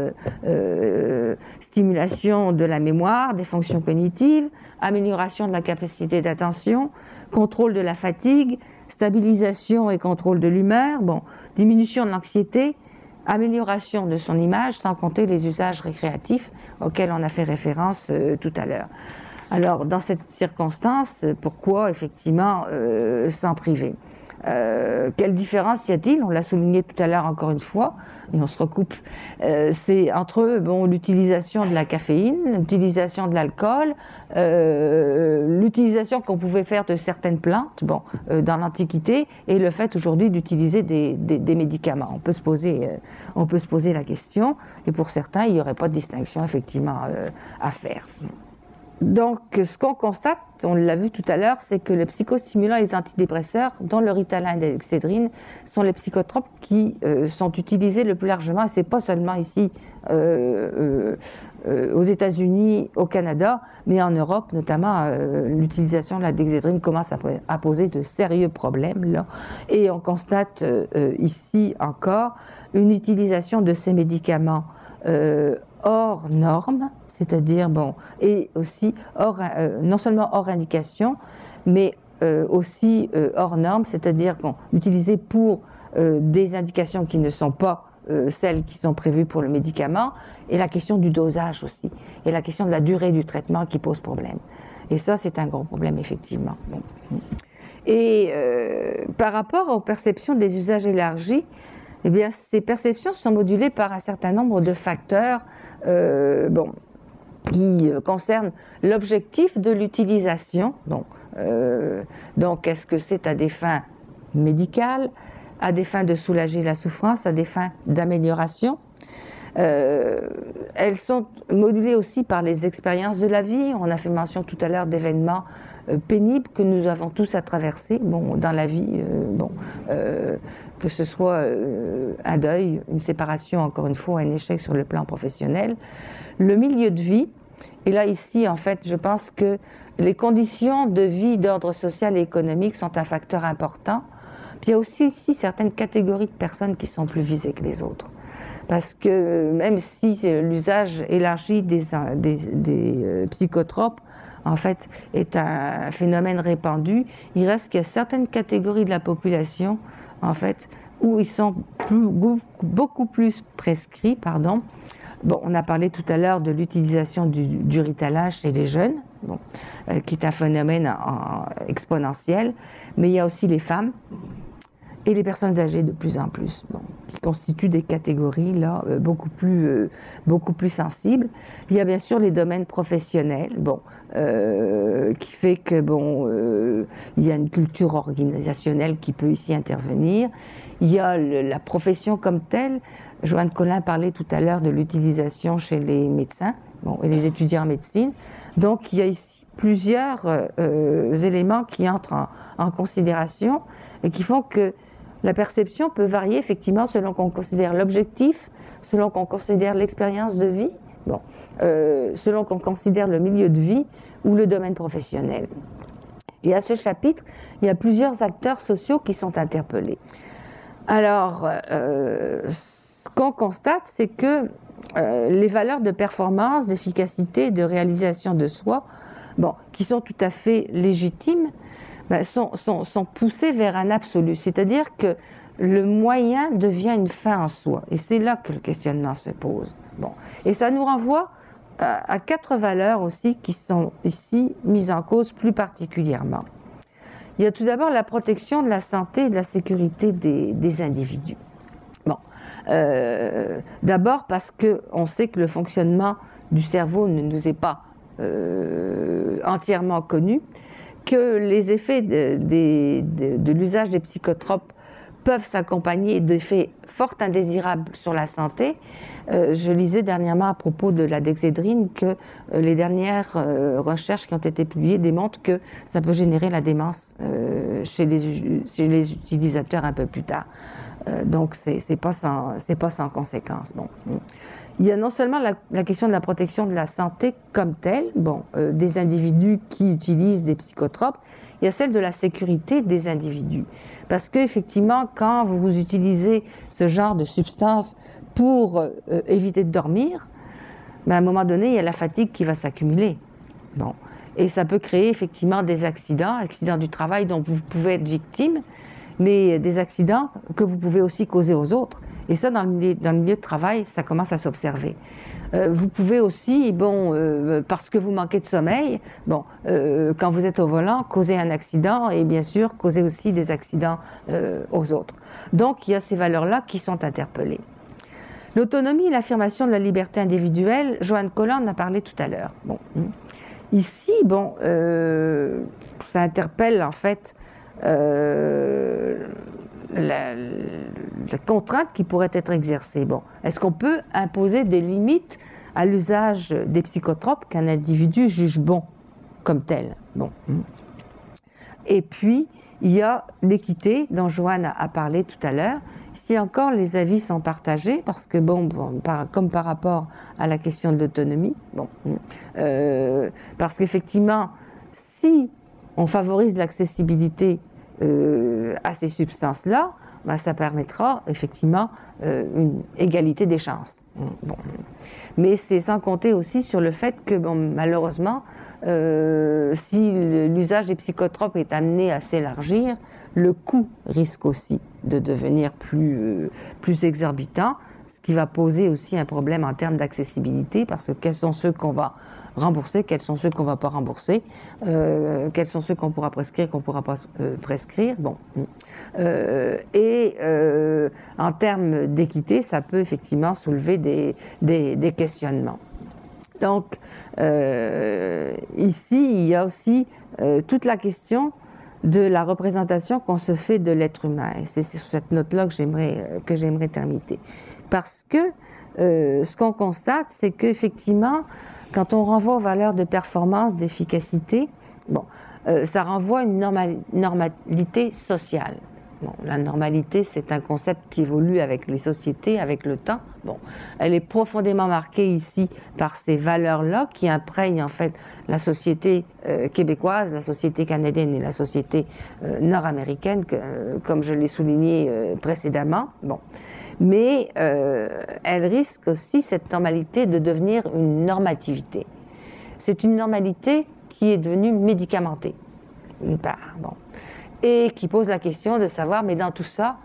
stimulation de la mémoire, des fonctions cognitives, amélioration de la capacité d'attention, contrôle de la fatigue, stabilisation et contrôle de l'humeur, diminution de l'anxiété, amélioration de son image, sans compter les usages récréatifs auxquels on a fait référence tout à l'heure. Alors, dans cette circonstance, pourquoi, effectivement, s'en priver ? Quelle différence y a-t-il ? On l'a souligné tout à l'heure encore une fois, et on se recoupe. C'est entre l'utilisation de la caféine, l'utilisation de l'alcool, l'utilisation qu'on pouvait faire de certaines plantes dans l'Antiquité, et le fait aujourd'hui d'utiliser des médicaments. On peut se poser la question, et pour certains, il n'y aurait pas de distinction effectivement à faire. Donc, ce qu'on constate, on l'a vu tout à l'heure, c'est que les psychostimulants et les antidépresseurs, dont le Ritalin et l'Excédrine, sont les psychotropes qui sont utilisés le plus largement, et c'est pas seulement ici aux États-Unis, au Canada, mais en Europe, notamment, l'utilisation de la dexédrine commence à poser de sérieux problèmes, là. Et on constate ici encore une utilisation de ces médicaments hors normes, c'est-à-dire, et aussi non seulement hors indication, mais aussi hors normes, c'est-à-dire qu'on utilisé pour des indications qui ne sont pas celles qui sont prévues pour le médicament, et la question du dosage aussi, et la question de la durée du traitement qui pose problème. Et ça, c'est un gros problème, effectivement. Et par rapport aux perceptions des usages élargis, eh bien, ces perceptions sont modulées par un certain nombre de facteurs qui concernent l'objectif de l'utilisation. Donc, est-ce que c'est à des fins médicales, à des fins de soulager la souffrance, à des fins d'amélioration ? Elles sont modulées aussi par les expériences de la vie. On a fait mention tout à l'heure d'événements pénibles que nous avons tous à traverser dans la vie, que ce soit un deuil, une séparation, encore une fois, un échec sur le plan professionnel. Le milieu de vie, et là ici, en fait, je pense que les conditions de vie d'ordre social et économique sont un facteur important. Puis il y a aussi ici certaines catégories de personnes qui sont plus visées que les autres. parce que même si l'usage élargi des psychotropes, en fait, est un phénomène répandu, il reste qu'il y a certaines catégories de la population, en fait, où ils sont beaucoup plus prescrits, pardon. Bon, on a parlé tout à l'heure de l'utilisation du Ritalin chez les jeunes, bon, qui est un phénomène exponentiel, mais il y a aussi les femmes et les personnes âgées de plus en plus, bon, qui constituent des catégories là, beaucoup plus sensibles. Il y a bien sûr les domaines professionnels, bon, qui fait que bon, il y a une culture organisationnelle qui peut ici intervenir. Il y a la profession comme telle. Joanne Collin parlait tout à l'heure de l'utilisation chez les médecins, bon, et les étudiants en médecine. Donc il y a ici plusieurs éléments qui entrent en considération et qui font que la perception peut varier effectivement selon qu'on considère l'objectif, selon qu'on considère l'expérience de vie, bon, selon qu'on considère le milieu de vie ou le domaine professionnel. Et à ce chapitre, il y a plusieurs acteurs sociaux qui sont interpellés. Alors, ce qu'on constate, c'est que les valeurs de performance, d'efficacité, de réalisation de soi, bon, qui sont tout à fait légitimes, ben, sont poussées vers un absolu. C'est-à-dire que le moyen devient une fin en soi. Et c'est là que le questionnement se pose. Bon. Et ça nous renvoie à 4 valeurs aussi qui sont ici mises en cause plus particulièrement. Il y a tout d'abord la protection de la santé et de la sécurité des individus. Bon. D'abord parce qu'on sait que le fonctionnement du cerveau ne nous est pas entièrement connu, que les effets de l'usage des psychotropes peuvent s'accompagner d'effets fort indésirables sur la santé. Je lisais dernièrement à propos de la dexédrine que les dernières recherches qui ont été publiées démontrent que ça peut générer la démence chez les utilisateurs un peu plus tard. Donc c'est pas sans conséquence. Bon. Il y a non seulement la question de la protection de la santé comme telle, bon, des individus qui utilisent des psychotropes, il y a celle de la sécurité des individus. Parce qu'effectivement, quand vous utilisez ce genre de substance pour éviter de dormir, ben à un moment donné, il y a la fatigue qui va s'accumuler. Bon. Et ça peut créer effectivement des accidents du travail dont vous pouvez être victime, mais des accidents que vous pouvez aussi causer aux autres. Et ça, dans le milieu de travail, ça commence à s'observer. Vous pouvez aussi, bon, parce que vous manquez de sommeil, bon, quand vous êtes au volant, causer un accident et bien sûr causer aussi des accidents aux autres. Donc, il y a ces valeurs-là qui sont interpellées. L'autonomie et l'affirmation de la liberté individuelle, Joanne Collin en a parlé tout à l'heure. Bon. Ici, bon, ça interpelle en fait la contrainte qui pourrait être exercée. Bon, est-ce qu'on peut imposer des limites à l'usage des psychotropes qu'un individu juge bon comme tel? Bon. Et puis, il y a l'équité dont Joanne a parlé tout à l'heure. Ici encore, les avis sont partagés parce que, comme par rapport à la question de l'autonomie, bon, parce qu'effectivement, si on favorise l'accessibilité à ces substances-là, ben, ça permettra effectivement une égalité des chances. Bon. Mais c'est sans compter aussi sur le fait que, bon, malheureusement, si l'usage des psychotropes est amené à s'élargir, le coût risque aussi de devenir plus exorbitant, ce qui va poser aussi un problème en termes d'accessibilité, parce que quels sont ceux qu'on va rembourser, quels sont ceux qu'on ne va pas rembourser, quels sont ceux qu'on pourra prescrire, qu'on ne pourra pas prescrire. Bon. En termes d'équité, ça peut effectivement soulever des questionnements. Donc, ici, il y a aussi toute la question de la représentation qu'on se fait de l'être humain. Et c'est sur cette note-là que j'aimerais terminer. Parce que ce qu'on constate, c'est qu'effectivement, quand on renvoie aux valeurs de performance, d'efficacité, bon, ça renvoie à une normalité sociale. Bon, la normalité, c'est un concept qui évolue avec les sociétés, avec le temps. Bon, elle est profondément marquée ici par ces valeurs-là qui imprègnent en fait la société québécoise, la société canadienne et la société nord-américaine, comme je l'ai souligné précédemment. Bon. Mais elle risque aussi, cette normalité, de devenir une normativité. C'est une normalité qui est devenue médicamentée, d'une part. Bon. Et qui pose la question de savoir, mais dans tout ça,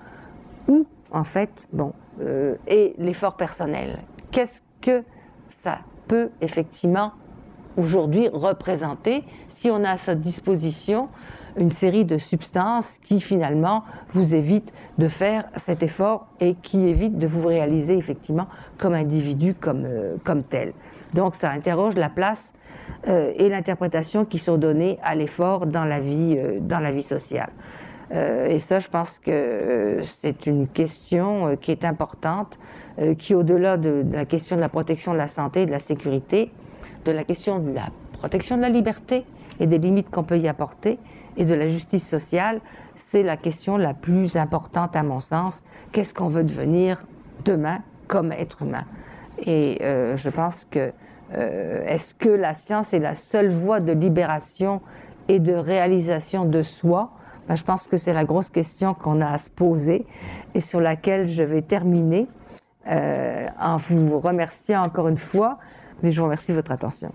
où, en fait, est l'effort personnel? Qu'est-ce que ça peut, effectivement, aujourd'hui représenter si on a à sa disposition une série de substances qui, finalement, vous évitent de faire cet effort et qui évitent de vous réaliser, effectivement, comme individu, comme tel. Donc, ça interroge la place et l'interprétation qui sont données à l'effort dans la vie sociale. Et ça, je pense que c'est une question qui est importante, qui, au-delà de la question de la protection de la santé et de la sécurité, de la question de la protection de la liberté et des limites qu'on peut y apporter, et de la justice sociale, c'est la question la plus importante à mon sens. Qu'est-ce qu'on veut devenir demain comme être humain? Et je pense que est-ce que la science est la seule voie de libération et de réalisation de soi? Ben, je pense que c'est la grosse question qu'on a à se poser et sur laquelle je vais terminer en vous remerciant encore une fois, mais je vous remercie de votre attention.